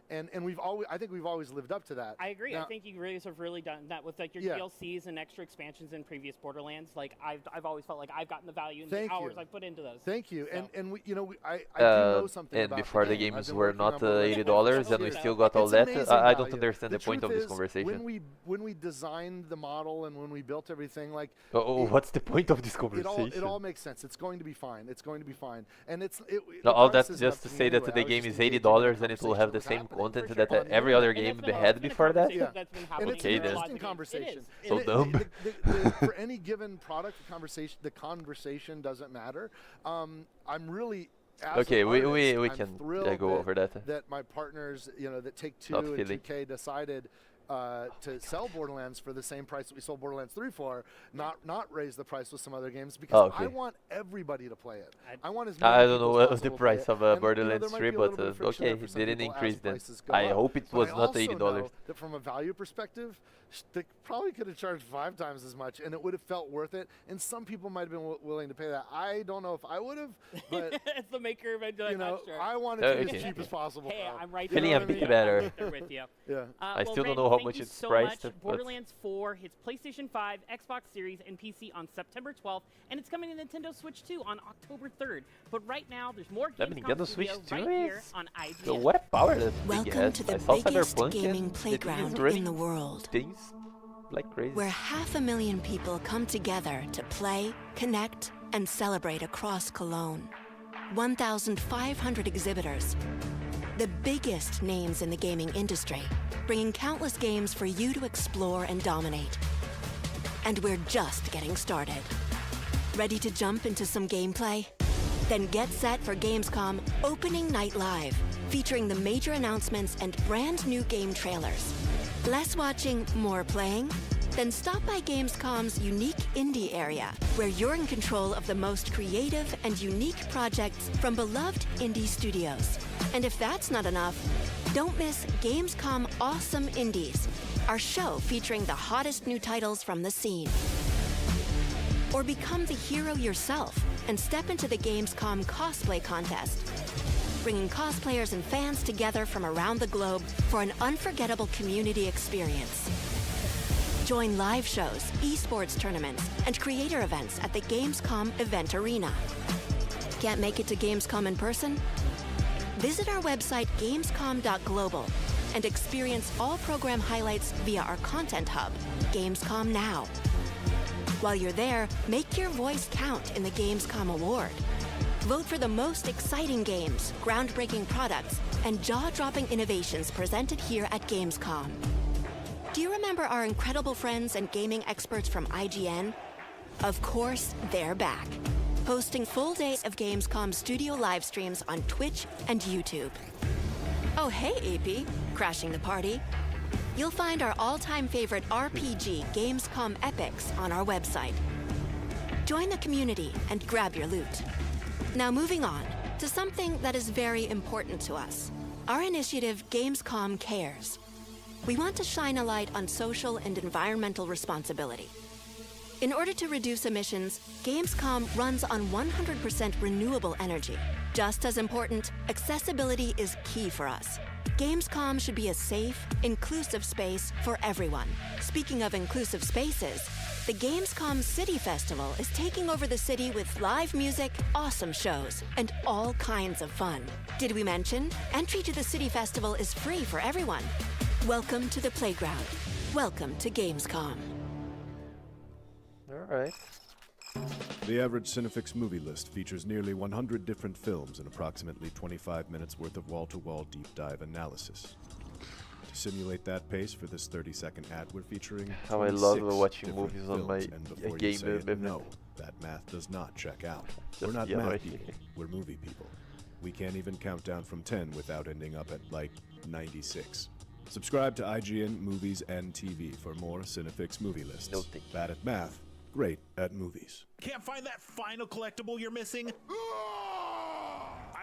[SPEAKER 21] And I think we've always lived up to that.
[SPEAKER 20] I agree.
[SPEAKER 21] Now,
[SPEAKER 20] I think you really have really done that with like your DLCs and extra expansions in previous Borderlands. Like I've always felt like I've gotten the value in the hours I've put into those.
[SPEAKER 21] Thank you.
[SPEAKER 20] So.
[SPEAKER 21] And we, I do know something
[SPEAKER 2] and
[SPEAKER 21] about
[SPEAKER 2] before the
[SPEAKER 21] game.
[SPEAKER 2] games were not $80 and we still got all that. I don't understand the point of this conversation.
[SPEAKER 21] When we designed the model and when we built everything, like
[SPEAKER 2] what's the point of this conversation?
[SPEAKER 21] It all makes sense. It's going to be fine. It's going to be fine. And
[SPEAKER 2] all that just to say that the game is $80 and it will have the same content that every other game had before that.
[SPEAKER 21] Yeah.
[SPEAKER 2] And
[SPEAKER 21] okay,
[SPEAKER 2] then.
[SPEAKER 21] Conversation.
[SPEAKER 2] So dumb.
[SPEAKER 21] For any given product, the conversation doesn't matter. I'm really.
[SPEAKER 2] Okay, we
[SPEAKER 21] I'm
[SPEAKER 2] can
[SPEAKER 21] thrilled
[SPEAKER 2] go over that.
[SPEAKER 21] That my partners, that Take-Two and 2K decided to sell Borderlands for the same price that we sold Borderlands 3 for, not raise the price with some other games, because I want everybody to play it. I want as many
[SPEAKER 2] I don't know
[SPEAKER 21] people
[SPEAKER 2] what
[SPEAKER 21] as
[SPEAKER 2] was the
[SPEAKER 21] possible to play
[SPEAKER 2] price
[SPEAKER 21] it.
[SPEAKER 2] of
[SPEAKER 21] And,
[SPEAKER 2] Borderlands
[SPEAKER 21] there
[SPEAKER 2] 3,
[SPEAKER 21] might be a
[SPEAKER 2] but
[SPEAKER 21] little bit of friction
[SPEAKER 2] okay,
[SPEAKER 21] there for
[SPEAKER 2] it
[SPEAKER 21] some
[SPEAKER 2] didn't
[SPEAKER 21] people as
[SPEAKER 2] increase then.
[SPEAKER 21] prices go
[SPEAKER 2] I
[SPEAKER 21] up.
[SPEAKER 2] hope it
[SPEAKER 21] But
[SPEAKER 2] was
[SPEAKER 21] I
[SPEAKER 2] not
[SPEAKER 21] also
[SPEAKER 2] $80.
[SPEAKER 21] know that from a value perspective, they probably could have charged 5 times as much, and it would have felt worth it. And some people might have been willing to pay that. I don't know if I would have, but
[SPEAKER 20] it's the maker of it.
[SPEAKER 21] I want it to be as cheap as possible.
[SPEAKER 20] Hey, I'm right
[SPEAKER 2] Feeling
[SPEAKER 20] there.
[SPEAKER 2] a bit better.
[SPEAKER 20] I'm there with you.
[SPEAKER 21] Yeah.
[SPEAKER 2] I still don't
[SPEAKER 20] Brandon,
[SPEAKER 2] know how
[SPEAKER 20] thank
[SPEAKER 2] much
[SPEAKER 20] you
[SPEAKER 2] it's
[SPEAKER 20] so
[SPEAKER 2] priced.
[SPEAKER 20] much. Borderlands 4 hits PlayStation 5, Xbox Series, and PC on September 12th, and it's coming to Nintendo Switch 2 on October 3rd. But right now, there's more Gamescom
[SPEAKER 2] Switch
[SPEAKER 20] Studio
[SPEAKER 2] 2
[SPEAKER 20] right here on IGN.
[SPEAKER 2] So what power that thing
[SPEAKER 10] Welcome
[SPEAKER 2] has?
[SPEAKER 10] to the
[SPEAKER 2] I saw
[SPEAKER 10] biggest
[SPEAKER 2] Cyberpunk
[SPEAKER 10] gaming
[SPEAKER 2] and
[SPEAKER 10] playground
[SPEAKER 2] it is
[SPEAKER 10] in the world.
[SPEAKER 2] Things like crazy.
[SPEAKER 10] Where 500,000 people come together to play, connect, and celebrate across Cologne. 1,500 exhibitors. The biggest names in the gaming industry, bringing countless games for you to explore and dominate. And we're just getting started. Ready to jump into some gameplay? Then get set for Gamescom Opening Night Live, featuring the major announcements and brand new game trailers. Less watching, more playing? Then stop by Gamescom's unique indie area, where you're in control of the most creative and unique projects from beloved indie studios. And if that's not enough, don't miss Gamescom Awesome Indies, our show featuring the hottest new titles from the scene. Or become the hero yourself and step into the Gamescom cosplay contest, bringing cosplayers and fans together from around the globe for an unforgettable community experience. Join live shows, esports tournaments, and creator events at the Gamescom Event Arena. Can't make it to Gamescom in person? Visit our website gamescom.global and experience all program highlights via our content hub, Gamescom Now. While you're there, make your voice count in the Gamescom Award. Vote for the most exciting games, groundbreaking products, and jaw-dropping innovations presented here at Gamescom. Do you remember our incredible friends and gaming experts from IGN? Of course, they're back, hosting full days of Gamescom studio live streams on Twitch and YouTube. Oh, hey, AP, crashing the party. You'll find our all-time favorite RPG Gamescom epics on our website. Join the community and grab your loot. Now moving on to something that is very important to us. Our initiative, Gamescom Cares. We want to shine a light on social and environmental responsibility. In order to reduce emissions, Gamescom runs on 100% renewable energy. Just as important, accessibility is key for us. Gamescom should be a safe, inclusive space for everyone. Speaking of inclusive spaces, the Gamescom City Festival is taking over the city with live music, awesome shows, and all kinds of fun. Did we mention? Entry to the City Festival is free for everyone. Welcome to the playground. Welcome to Gamescom.
[SPEAKER 2] All right.
[SPEAKER 13] The average Cinefix movie list features nearly 100 different films and approximately 25 minutes worth of wall-to-wall deep dive analysis. To simulate that pace for this 30-second ad, we're featuring
[SPEAKER 2] how I love
[SPEAKER 13] 26
[SPEAKER 2] watching
[SPEAKER 13] different
[SPEAKER 2] movies on my
[SPEAKER 13] films, and before you
[SPEAKER 2] game
[SPEAKER 13] say it,
[SPEAKER 2] no,
[SPEAKER 13] that math does not check out.
[SPEAKER 2] Just
[SPEAKER 13] We're not
[SPEAKER 2] the other
[SPEAKER 13] math
[SPEAKER 2] way.
[SPEAKER 13] people, we're movie people. We can't even count down from 10 without ending up at, like, 96. Subscribe to IGN Movies and TV for more Cinefix movie lists.
[SPEAKER 2] No, thank you.
[SPEAKER 13] Bad at math, great at movies.
[SPEAKER 4] Can't find that final collectible you're missing?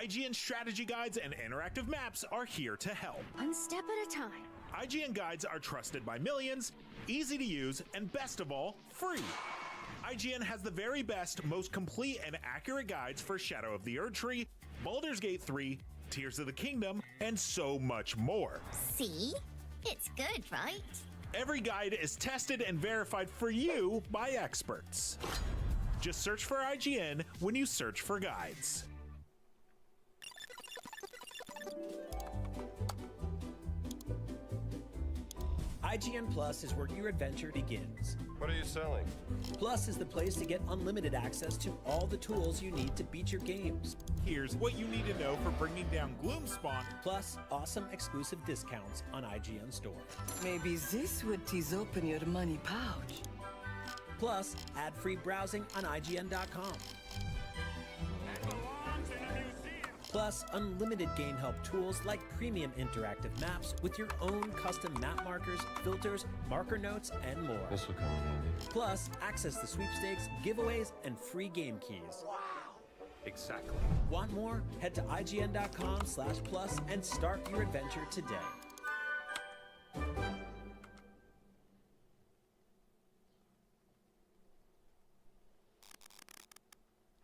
[SPEAKER 4] IGN strategy guides and interactive maps are here to help.
[SPEAKER 19] One step at a time.
[SPEAKER 4] IGN guides are trusted by millions, easy to use, and best of all, free. IGN has the very best, most complete and accurate guides for Shadow of the Erdtree, Baldur's Gate 3, Tears of the Kingdom, and so much more.
[SPEAKER 19] See? It's good, right?
[SPEAKER 4] Every guide is tested and verified for you by experts. Just search for IGN when you search for guides.
[SPEAKER 3] IGN Plus is where your adventure begins.
[SPEAKER 22] What are you selling?
[SPEAKER 3] Plus is the place to get unlimited access to all the tools you need to beat your games.
[SPEAKER 4] Here's what you need to know for bringing down Gloomspawn.
[SPEAKER 3] Plus, awesome exclusive discounts on IGN Store.
[SPEAKER 23] Maybe this would tease open your money pouch.
[SPEAKER 3] Plus, ad-free browsing on IGN.com. Plus, unlimited game help tools like premium interactive maps with your own custom map markers, filters, marker notes, and more.
[SPEAKER 22] This will come in handy.
[SPEAKER 3] Plus, access to sweepstakes, giveaways, and free game keys.
[SPEAKER 1] Wow. Exactly.
[SPEAKER 3] Want more? Head to IGN.com/plus and start your adventure today.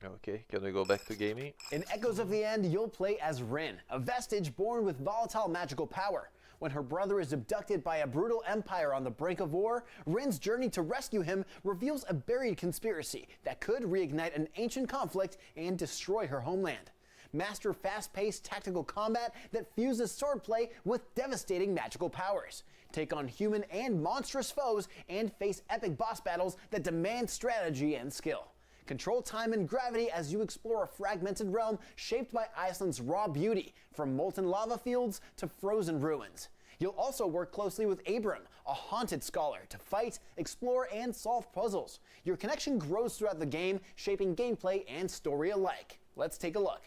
[SPEAKER 2] Okay, can we go back to gaming?
[SPEAKER 7] In Echoes of the End, you'll play as Rin, a vestige born with volatile magical power. When her brother is abducted by a brutal empire on the brink of war, Rin's journey to rescue him reveals a buried conspiracy that could reignite an ancient conflict and destroy her homeland. Master fast-paced tactical combat that fuses swordplay with devastating magical powers. Take on human and monstrous foes and face epic boss battles that demand strategy and skill. Control time and gravity as you explore a fragmented realm shaped by Iceland's raw beauty, from molten lava fields to frozen ruins. You'll also work closely with Abram, a haunted scholar, to fight, explore, and solve puzzles. Your connection grows throughout the game, shaping gameplay and story alike. Let's take a look.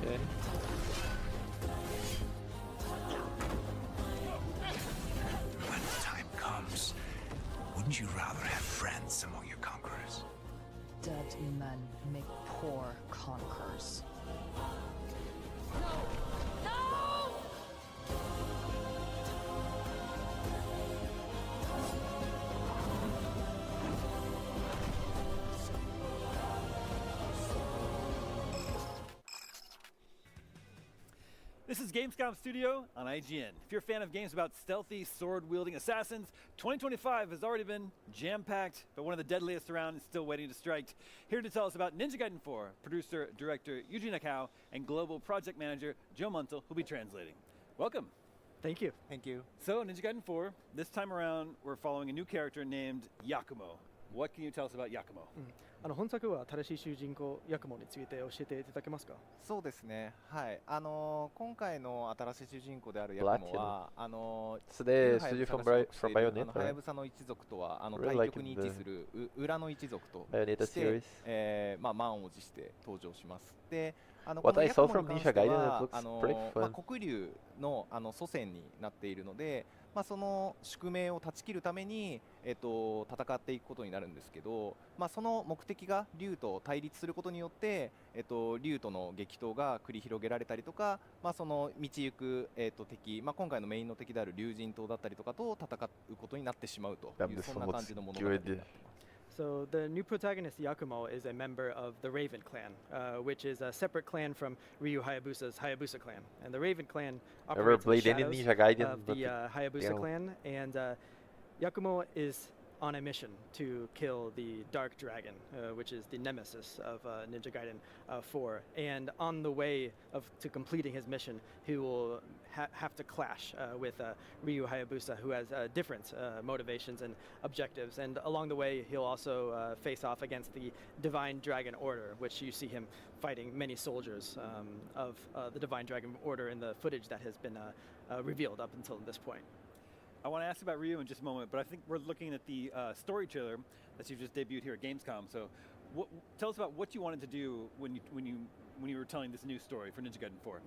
[SPEAKER 2] Okay.
[SPEAKER 24] When the time comes, wouldn't you rather have friends among your conquerors?
[SPEAKER 25] Dead men make poor conquerors.
[SPEAKER 6] This is Gamescom Studio on IGN. If you're a fan of games about stealthy, sword-wielding assassins, 2025 has already been jam-packed, but one of the deadliest around is still waiting to strike. Here to tell us about Ninja Gaiden 4, producer, director Yuji Nakao, and global project manager Joe Muntel, who'll be translating. Welcome.
[SPEAKER 26] Thank you. Thank you.
[SPEAKER 6] So, Ninja Gaiden 4, this time around, we're following a new character named Yakumo. What can you tell us about Yakumo?
[SPEAKER 26] 本作は新しい主人公ヤクモについて教えていただけますか？
[SPEAKER 27] そうですね。はい。今回の新しい主人公であるヤクモは
[SPEAKER 2] So the studio from Bayonetta.
[SPEAKER 27] ハヤブサの一族とは対極に位置する裏の一族として満を持して登場します。で、
[SPEAKER 2] What I saw from Ninja Gaiden, it looks pretty fun.
[SPEAKER 27] 黒竜の祖先になっているので。その宿命を断ち切るために、戦っていくことになるんですけど、その目的が竜と対立することによって、竜との激闘が繰り広げられたりとか、その道行く、敵、今回のメインの敵である竜神島だったりとかと戦うことになってしまうというそんな感じの物語になっています。
[SPEAKER 26] So the new protagonist Yakumo is a member of the Raven clan, which is a separate clan from Ryu Hayabusa's Hayabusa clan. And the Raven clan operates in the shadows of the Hayabusa clan. And Yakumo is on a mission to kill the Dark Dragon, which is the nemesis of Ninja Gaiden 4. And on the way to completing his mission, he will have to clash with Ryu Hayabusa, who has different motivations and objectives. And along the way, he'll also face off against the Divine Dragon Order, which you see him fighting many soldiers of the Divine Dragon Order in the footage that has been revealed up until this point.
[SPEAKER 6] I want to ask about Ryu in just a moment, but I think we're looking at the story trailer that you've just debuted here at Gamescom. So tell us about what you wanted to do when you were telling this new story for Ninja Gaiden 4.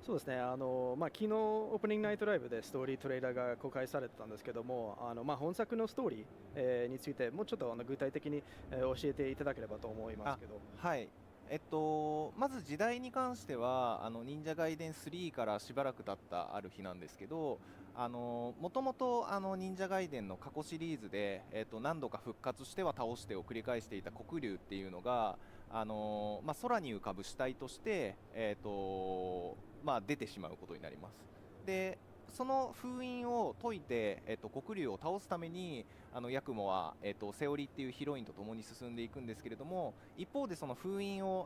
[SPEAKER 26] そうですね。昨日オープニングナイトライブでストーリートレーラーが公開されてたんですけども、本作のストーリー、についてもうちょっと具体的に、教えていただければと思いますけど。
[SPEAKER 27] はい。まず時代に関しては忍者ガイデン3からしばらく経ったある日なんですけど、もともと忍者ガイデンの過去シリーズで、何度か復活しては倒してを繰り返していた黒竜っていうのが、空に浮かぶ死体として、出てしまうことになります。でその封印を解いて、黒竜を倒すためにヤクモは、セオリっていうヒロインと共に進んでいくんですけれども、一方でその封印を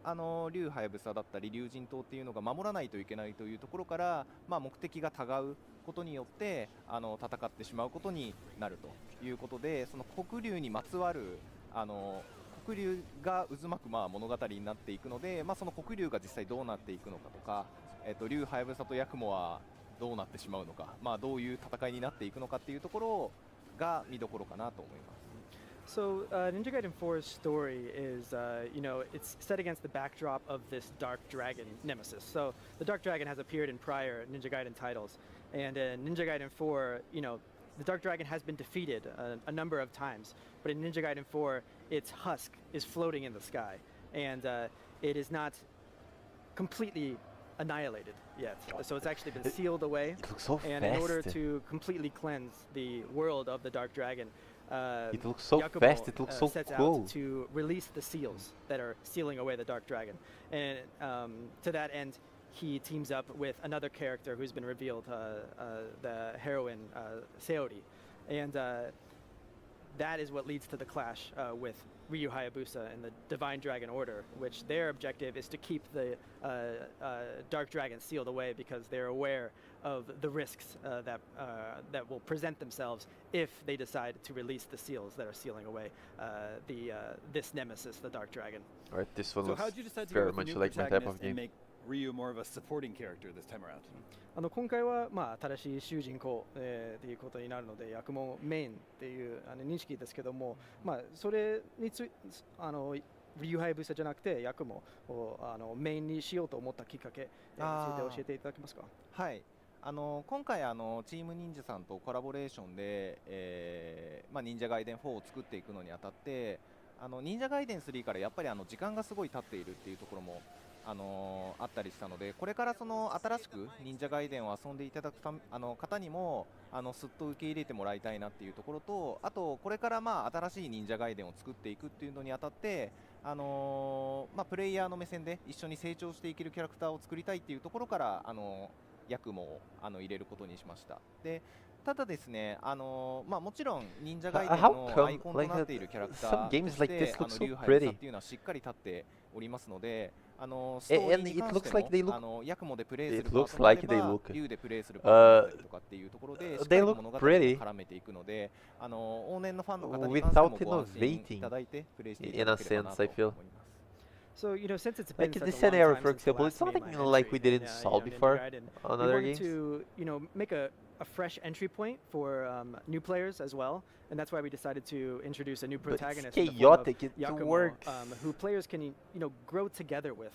[SPEAKER 27] 竜ハヤブサだったり竜神島っていうのが守らないといけないというところから、目的が違うことによって戦ってしまうことになるということで、その黒竜にまつわる黒竜が渦巻く物語になっていくので、その黒竜が実際どうなっていくのかとか、竜ハヤブサとヤクモはどうなってしまうのか、どういう戦いになっていくのかっていうところが見どころかなと思います。
[SPEAKER 26] So Ninja Gaiden 4's story is, it's set against the backdrop of this Dark Dragon nemesis. So the Dark Dragon has appeared in prior Ninja Gaiden titles, and in Ninja Gaiden 4, the Dark Dragon has been defeated a number of times, but in Ninja Gaiden 4, its husk is floating in the sky, and it is not completely annihilated yet. So it's actually been sealed away.
[SPEAKER 2] It looks so
[SPEAKER 26] and
[SPEAKER 2] fast.
[SPEAKER 26] in order to completely cleanse the world of the Dark Dragon,
[SPEAKER 2] it looks so
[SPEAKER 26] Yakumo,
[SPEAKER 2] fast. It looks so
[SPEAKER 26] sets
[SPEAKER 2] cool.
[SPEAKER 26] out to release the seals that are sealing away the Dark Dragon. And to that end, he teams up with another character who's been revealed, the heroine Seori. And that is what leads to the clash with Ryu Hayabusa and the Divine Dragon Order, which their objective is to keep the Dark Dragon sealed away because they're aware of the risks that will present themselves if they decide to release the seals that are sealing away this nemesis, the Dark Dragon.
[SPEAKER 2] Alright, this one
[SPEAKER 6] So
[SPEAKER 2] looks
[SPEAKER 6] how did you decide to
[SPEAKER 2] very
[SPEAKER 6] go with
[SPEAKER 2] much
[SPEAKER 6] the new
[SPEAKER 2] like my type of
[SPEAKER 6] protagonist and
[SPEAKER 2] game.
[SPEAKER 6] make Ryu more of a supporting character this time around?
[SPEAKER 26] 今回は、新しい主人公ということになるので、役もメインっていう認識ですけども、それについてリュウハイブサじゃなくて役もメインにしようと思ったきっかけについて教えていただけますか？
[SPEAKER 27] はい。今回チーム忍者さんとコラボレーションで、忍者ガイデン4を作っていくのにあたって、忍者ガイデン3からやっぱり時間がすごい経っているっていうところもあったりしたので、これからその新しく忍者ガイデンを遊んでいただく方にもすっと受け入れてもらいたいなっていうところと、あとこれから新しい忍者ガイデンを作っていくっていうのにあたって、プレイヤーの目線で一緒に成長していけるキャラクターを作りたいっていうところからヤクモを入れることにしました。でただですね、もちろん忍者ガイデンのアイコンとなっているキャラクターとしてリュウハイブサっていうのはしっかり立っておりますので、ストーリーに関してもヤクモでプレイするパートもあればリュウでプレイするパートもあったりとかっていうところでしっかり物語を絡めていくので、往年のファンの方に関してもご安心いただいてプレイしていただければなと思います。
[SPEAKER 26] So, since it's been
[SPEAKER 2] Like in
[SPEAKER 26] such
[SPEAKER 2] the
[SPEAKER 26] a
[SPEAKER 2] Sen
[SPEAKER 26] long
[SPEAKER 2] era,
[SPEAKER 26] time
[SPEAKER 2] for
[SPEAKER 26] since the
[SPEAKER 2] example,
[SPEAKER 26] last
[SPEAKER 2] it's something
[SPEAKER 26] mainline
[SPEAKER 2] like we
[SPEAKER 26] entry
[SPEAKER 2] didn't
[SPEAKER 26] in,
[SPEAKER 2] solve
[SPEAKER 26] Ninja
[SPEAKER 2] before
[SPEAKER 26] Gaiden,
[SPEAKER 2] on
[SPEAKER 26] we
[SPEAKER 2] other
[SPEAKER 26] wanted
[SPEAKER 2] games.
[SPEAKER 26] to, make a fresh entry point for new players as well, and that's why we decided to introduce a new
[SPEAKER 2] But it's
[SPEAKER 26] protagonist in the form of
[SPEAKER 2] chaotic, it
[SPEAKER 26] Yakumo,
[SPEAKER 2] works.
[SPEAKER 26] who players can, grow together with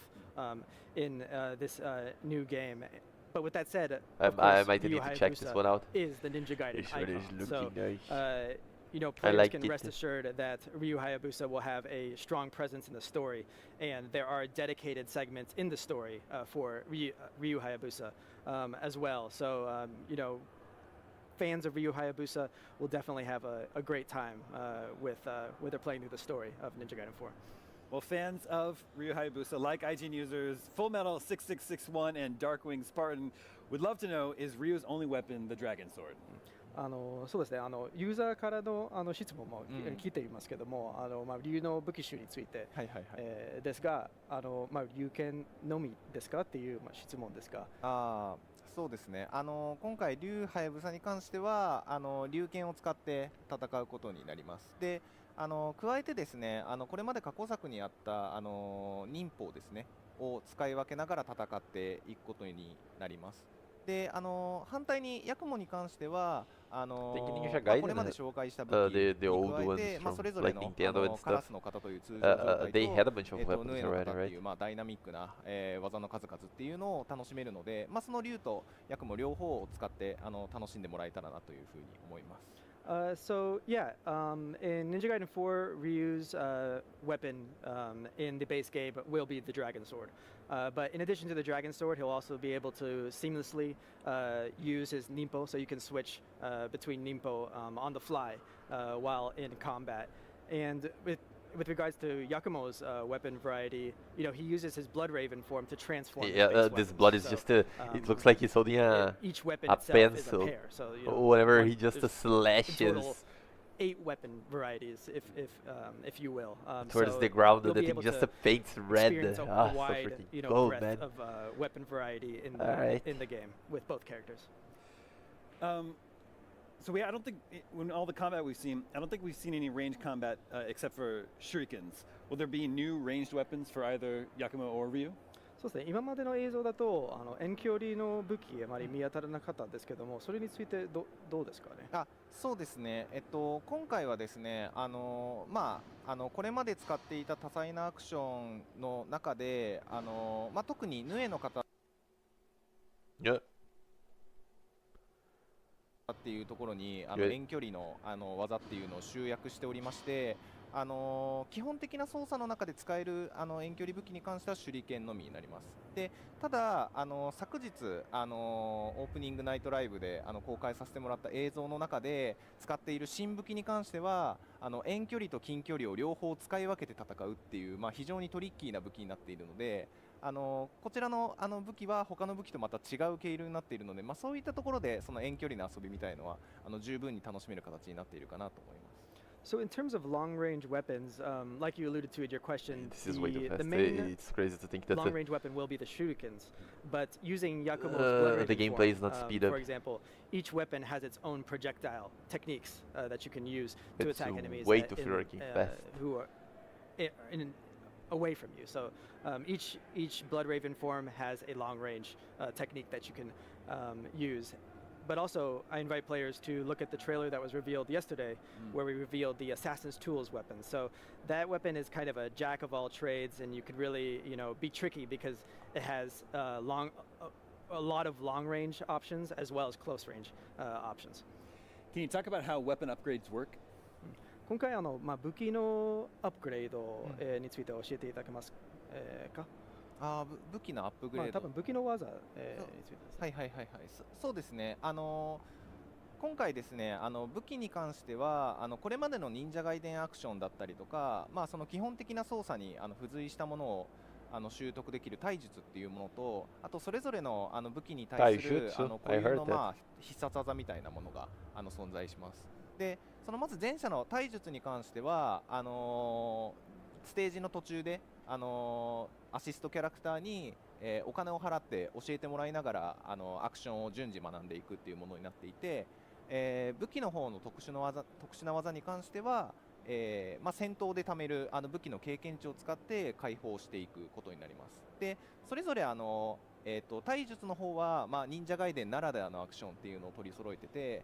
[SPEAKER 26] in this new game. But with that said, of
[SPEAKER 2] I
[SPEAKER 26] course,
[SPEAKER 2] might
[SPEAKER 26] Ryu
[SPEAKER 2] need to check this
[SPEAKER 26] Hayabusa
[SPEAKER 2] one out.
[SPEAKER 26] is the Ninja Gaiden
[SPEAKER 2] It sure
[SPEAKER 26] icon.
[SPEAKER 2] is
[SPEAKER 26] So,
[SPEAKER 2] looking nice.
[SPEAKER 26] players
[SPEAKER 2] like
[SPEAKER 26] can
[SPEAKER 2] it.
[SPEAKER 26] rest assured that Ryu Hayabusa will have a strong presence in the story, and there are dedicated segments in the story for Ryu Hayabusa as well. So, fans of Ryu Hayabusa will definitely have a great time with they're playing through the story of Ninja Gaiden 4.
[SPEAKER 6] Well, fans of Ryu Hayabusa, like IGN users Full Metal 6661 and Darkwing Spartan, would love to know, is Ryu's only weapon the Dragon Sword?
[SPEAKER 26] そうですね、ユーザーからの質問も来ていますけども、竜の武器種についてですが、竜剣のみですかっていう質問ですが。
[SPEAKER 27] そうですね、今回、竜ハヤブサに関しては竜剣を使って戦うことになります。で加えてですね、これまで過去作にあった忍法ですねを使い分けながら戦っていくことになります。で反対にヤクモに関してはこれまで紹介した武器に加えて、それぞれのカラスの型という通常状態とヌエの型というダイナミックな技の数々っていうのを楽しめるので、その竜とヤクモ両方を使って楽しんでもらえたらなというふうに思います。
[SPEAKER 26] So yeah, in Ninja Gaiden 4, Ryu's weapon in the base game will be the Dragon Sword. But in addition to the Dragon Sword, he'll also be able to seamlessly use his Ninpo, so you can switch between Ninpo on the fly while in combat. And with regards to Yakumo's weapon variety, you know, he uses his Blood Raven form to transform.
[SPEAKER 2] Yeah, this blood is just a. It looks like he's holding a pencil.
[SPEAKER 26] Pair, so, you know,
[SPEAKER 2] whenever he just slashes.
[SPEAKER 26] In total, 8 weapon varieties, if you will.
[SPEAKER 2] Towards
[SPEAKER 26] so
[SPEAKER 2] the ground,
[SPEAKER 26] you'll
[SPEAKER 2] the
[SPEAKER 26] be
[SPEAKER 2] thing
[SPEAKER 26] able
[SPEAKER 2] just
[SPEAKER 26] to
[SPEAKER 2] paints red.
[SPEAKER 26] experience a
[SPEAKER 2] So
[SPEAKER 26] wide,
[SPEAKER 2] freaking
[SPEAKER 26] you know,
[SPEAKER 2] cool,
[SPEAKER 26] breadth
[SPEAKER 2] man.
[SPEAKER 26] of weapon variety in the game with both characters.
[SPEAKER 8] So I don't think when all the combat we've seen, I don't think we've seen any ranged combat except for shurikens. Will there be new ranged weapons for either Yakumo or Ryu?
[SPEAKER 26] そうですね。今までの映像だと遠距離の武器あまり見当たらなかったんですけども、それについてどうですかね。
[SPEAKER 27] そうですね。今回はですね、これまで使っていた多彩なアクションの中で、特にヌエの方っていうところに遠距離の技っていうのを集約しておりまして。基本的な操作の中で使える遠距離武器に関しては手裏剣のみになります。でただ昨日オープニングナイトライブで公開させてもらった映像の中で使っている新武器に関しては遠距離と近距離を両方使い分けて戦うっていう、非常にトリッキーな武器になっているのでこちらの武器は他の武器とまた違う経路になっているので、そういったところでその遠距離の遊びみたいのは十分に楽しめる形になっているかなと思います。
[SPEAKER 26] So in terms of long-range weapons, like you alluded to in your question,
[SPEAKER 2] this is way too fast.
[SPEAKER 26] The main
[SPEAKER 2] it's crazy to think that
[SPEAKER 26] long-range weapon will be the shurikens. But using Yakumo's Blood Raven
[SPEAKER 2] the gameplay is not
[SPEAKER 26] form,
[SPEAKER 2] speed up.
[SPEAKER 26] For example, each weapon has its own projectile techniques that you can use to attack enemies
[SPEAKER 2] way too freaking fast.
[SPEAKER 26] Who are away from you. So each Blood Raven form has a long-range technique that you can use. But also, I invite players to look at the trailer that was revealed yesterday, where we revealed the Assassin's Tools weapon. So that weapon is kind of a jack of all trades, and you could really, you know, be tricky because it has a lot of long-range options as well as close-range options.
[SPEAKER 8] Can you talk about how weapon upgrades work?
[SPEAKER 26] 今回武器のアップグレードについて教えていただけますか？
[SPEAKER 27] 武器のアップグレード、
[SPEAKER 26] 多分武器の技について
[SPEAKER 27] ですね。そうですね。今回ですね、武器に関してはこれまでの忍者外伝アクションだったりとか、その基本的な操作に付随したものを習得できる体術っていうものと、あとそれぞれの武器に対する固有の必殺技みたいなものが存在します。で、そのまず前者の体術に関してはステージの途中でアシストキャラクターに、お金を払って教えてもらいながらアクションを順次学んでいくっていうものになっていて、武器の方の特殊な技に関しては、戦闘で貯める武器の経験値を使って解放していくことになります。でそれぞれ体術の方は、忍者外伝ならではのアクションっていうのを取り揃えてて、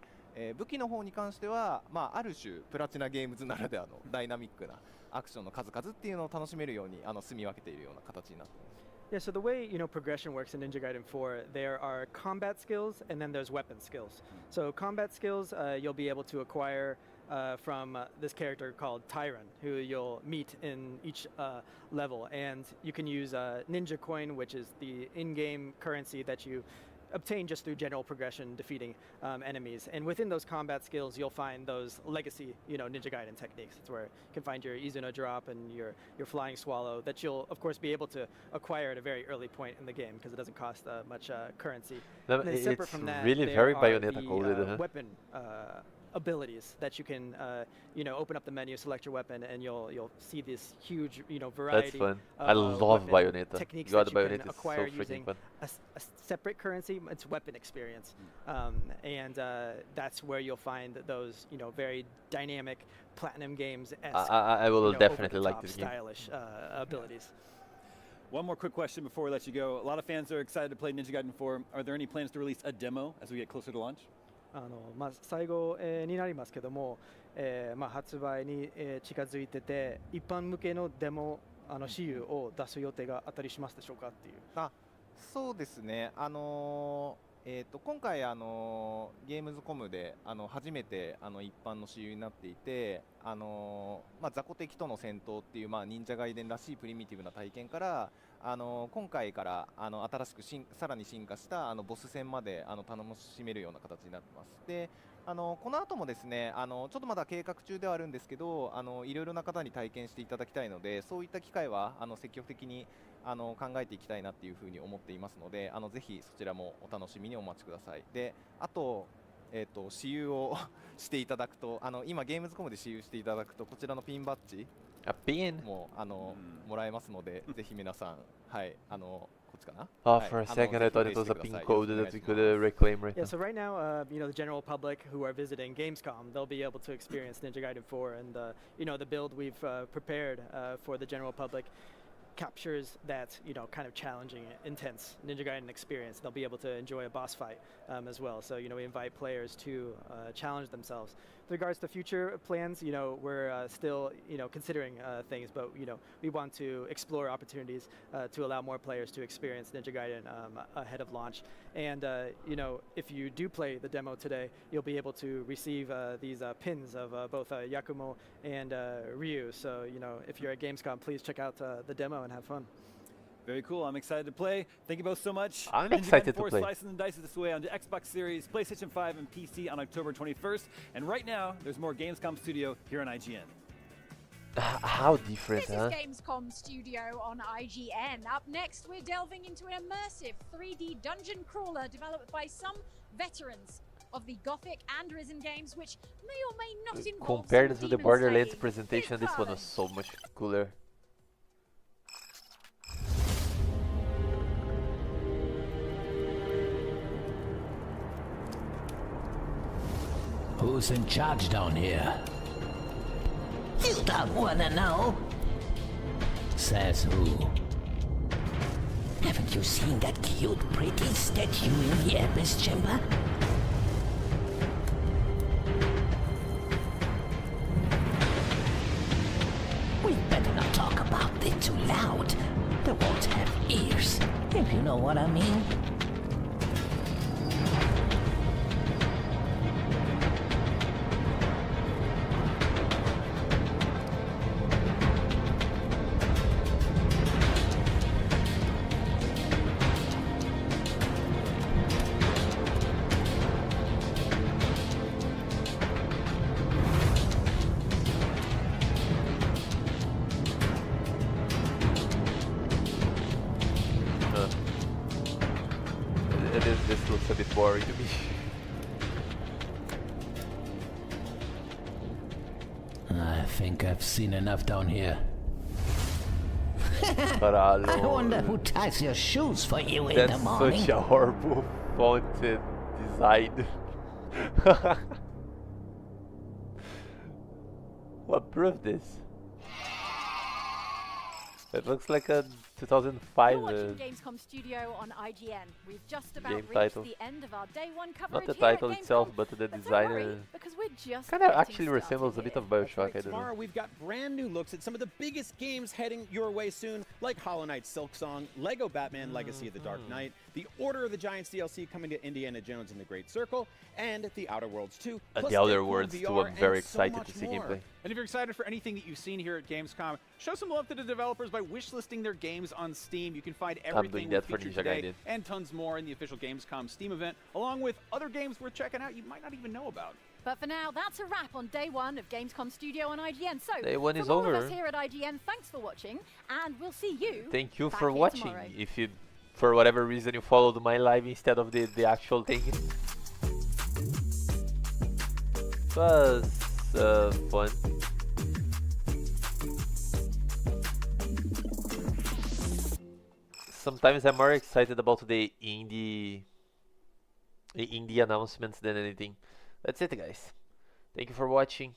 [SPEAKER 27] 武器の方に関しては、ある種プラチナゲームズならではのダイナミックなアクションの数々っていうのを楽しめるように住み分けているような形になっています。
[SPEAKER 26] Yeah, so the way, you know, progression works in Ninja Gaiden 4, there are combat skills and then there's weapon skills. So combat skills you'll be able to acquire from this character called Tyron, who you'll meet in each level. And you can use Ninja Coin, which is the in-game currency that you obtain just through general progression defeating enemies. And within those combat skills, you'll find those legacy, you know, Ninja Gaiden techniques. It's where you can find your Izuna drop and your flying swallow that you'll, of course, be able to acquire at a very early point in the game because it doesn't cost much currency.
[SPEAKER 2] No,
[SPEAKER 26] and then separate from that,
[SPEAKER 2] really
[SPEAKER 26] there
[SPEAKER 2] very
[SPEAKER 26] are
[SPEAKER 2] Bayonetta coded,
[SPEAKER 26] the weapon abilities that you can, you know, open up the menu, select your weapon, and you'll see this huge, you know, variety.
[SPEAKER 2] That's fun. I love Bayonetta.
[SPEAKER 26] Techniques
[SPEAKER 2] God,
[SPEAKER 26] that you
[SPEAKER 2] Bayonetta
[SPEAKER 26] can
[SPEAKER 2] is
[SPEAKER 26] acquire
[SPEAKER 2] so
[SPEAKER 26] using
[SPEAKER 2] freaking fun.
[SPEAKER 26] a separate currency. It's weapon experience, and that's where you'll find those, you know, very dynamic platinum games.
[SPEAKER 2] I will definitely like this game.
[SPEAKER 26] Stylish abilities.
[SPEAKER 8] One more quick question before we let you go. A lot of fans are excited to play Ninja Gaiden 4. Are there any plans to release a demo as we get closer to launch?
[SPEAKER 26] 最後になりますけども、発売に近づいてて一般向けのデモ私有を出す予定があったりしますでしょうかっていう。
[SPEAKER 27] そうですね。今回ゲームズコムで初めて一般の私有になっていて雑魚敵との戦闘っていう忍者ガイデンらしいプリミティブな体験から今回から新しくさらに進化したボス戦まで楽しめるような形になってます。でこの後もですねちょっとまだ計画中ではあるんですけどいろいろな方に体験していただきたいのでそういった機会は積極的に考えていきたいなっていうふうに思っていますのでぜひそちらもお楽しみにお待ちください。であと私有をしていただくと今ゲームズコムで私有していただくとこちらのピンバッジももらえますのでぜひ皆さんはいこっちかな
[SPEAKER 2] Oh, for a second I thought it was a pin code that we could reclaim right
[SPEAKER 26] Yeah,
[SPEAKER 2] now.
[SPEAKER 26] so right now, the general public who are visiting Gamescom, they'll be able to experience Ninja Gaiden 4, and the build we've prepared for the general public captures that kind of challenging, intense Ninja Gaiden experience. They'll be able to enjoy a boss fight as well. So we invite players to challenge themselves. With regards to future plans, we're still considering things, but we want to explore opportunities to allow more players to experience Ninja Gaiden ahead of launch. And if you do play the demo today, you'll be able to receive these pins of both Yakumo and Ryu. So if you're at Gamescom, please check out the demo and have fun.
[SPEAKER 8] Very cool. I'm excited to play. Thank you both so much.
[SPEAKER 2] I'm
[SPEAKER 8] Ninja
[SPEAKER 2] excited
[SPEAKER 8] Gaiden 4
[SPEAKER 2] to play.
[SPEAKER 8] Slices and Dices this way on the Xbox Series, PlayStation 5, and PC on October 21st. And right now, there's more Gamescom Studio here on IGN.
[SPEAKER 2] How different,
[SPEAKER 9] This
[SPEAKER 2] huh?
[SPEAKER 9] is Gamescom Studio on IGN. Up next, we're delving into an immersive 3D dungeon crawler developed by some veterans of the Gothic and Risen games, which may or may not involve
[SPEAKER 2] Compared
[SPEAKER 9] some
[SPEAKER 2] to the
[SPEAKER 9] demon
[SPEAKER 2] Borderlands
[SPEAKER 9] slaying.
[SPEAKER 2] presentation, this one was so much cooler.
[SPEAKER 11] Who's in charge down here? You don't wanna know. Says who? Haven't you seen that cute, pretty statue in the Abyss Chamber? We better not talk about it too loud. They won't have ears, if you know what I mean.
[SPEAKER 2] This looks a bit boring to me.
[SPEAKER 11] I think I've seen enough down here.
[SPEAKER 2] Caralho.
[SPEAKER 11] I wonder who ties your shoes for you in the morning.
[SPEAKER 2] That's such a horrible font design. Who approved this? It looks like a 2005
[SPEAKER 9] You're watching Gamescom Studio on IGN. We've just about
[SPEAKER 2] game
[SPEAKER 9] reached
[SPEAKER 2] title.
[SPEAKER 9] the end of our day one coverage.
[SPEAKER 2] Not the
[SPEAKER 9] here at
[SPEAKER 2] title
[SPEAKER 9] Gamescom,
[SPEAKER 2] itself, but the
[SPEAKER 9] don't
[SPEAKER 2] design.
[SPEAKER 9] worry, because we're just
[SPEAKER 2] Kind of
[SPEAKER 9] getting
[SPEAKER 2] actually
[SPEAKER 9] started
[SPEAKER 2] resembles a bit
[SPEAKER 9] here.
[SPEAKER 2] of Bioshock. I don't
[SPEAKER 6] Tomorrow
[SPEAKER 2] know.
[SPEAKER 6] we've got brand new looks at some of the biggest games heading your way soon, like Hollow Knight Silksong, Lego Batman Legacy of the Dark Knight, the Order of the Giants DLC coming to Indiana Jones and the Great Circle, and the Outer Worlds 2. plus
[SPEAKER 2] The Outer
[SPEAKER 6] Deadpool
[SPEAKER 2] Worlds
[SPEAKER 6] VR
[SPEAKER 2] 2, I'm very
[SPEAKER 6] and so
[SPEAKER 2] excited
[SPEAKER 6] much
[SPEAKER 2] to see
[SPEAKER 6] more.
[SPEAKER 2] gameplay.
[SPEAKER 6] And if you're excited for anything that you've seen here at Gamescom, show some love to the developers by wishlisting their games on Steam. You can find everything
[SPEAKER 2] doing that
[SPEAKER 6] we
[SPEAKER 2] for
[SPEAKER 6] featured
[SPEAKER 2] Ninja
[SPEAKER 6] today
[SPEAKER 2] Gaiden.
[SPEAKER 6] and tons more in the official Gamescom Steam event, along with other games worth checking out you might not even know about.
[SPEAKER 9] But for now, that's a wrap on day one of Gamescom Studio on IGN. So,
[SPEAKER 2] Day one
[SPEAKER 9] from
[SPEAKER 2] is
[SPEAKER 9] all of
[SPEAKER 2] over.
[SPEAKER 9] us here at IGN, thanks for watching, and we'll see you.
[SPEAKER 2] Thank you
[SPEAKER 9] back
[SPEAKER 2] for
[SPEAKER 9] here
[SPEAKER 2] watching.
[SPEAKER 9] tomorrow.
[SPEAKER 2] If you, for whatever reason, you followed my live instead of the actual thing. It was fun. Sometimes I'm more excited about the indie announcements than anything. That's it, guys. Thank you for watching.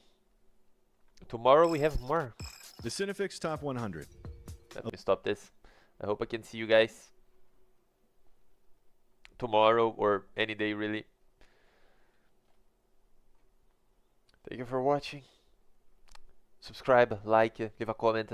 [SPEAKER 2] Tomorrow we have more.
[SPEAKER 13] The Cinefix Top 100.
[SPEAKER 2] Let me stop this. I hope I can see you guys tomorrow or any day, really. Thank you for watching. Subscribe, like, leave a comment.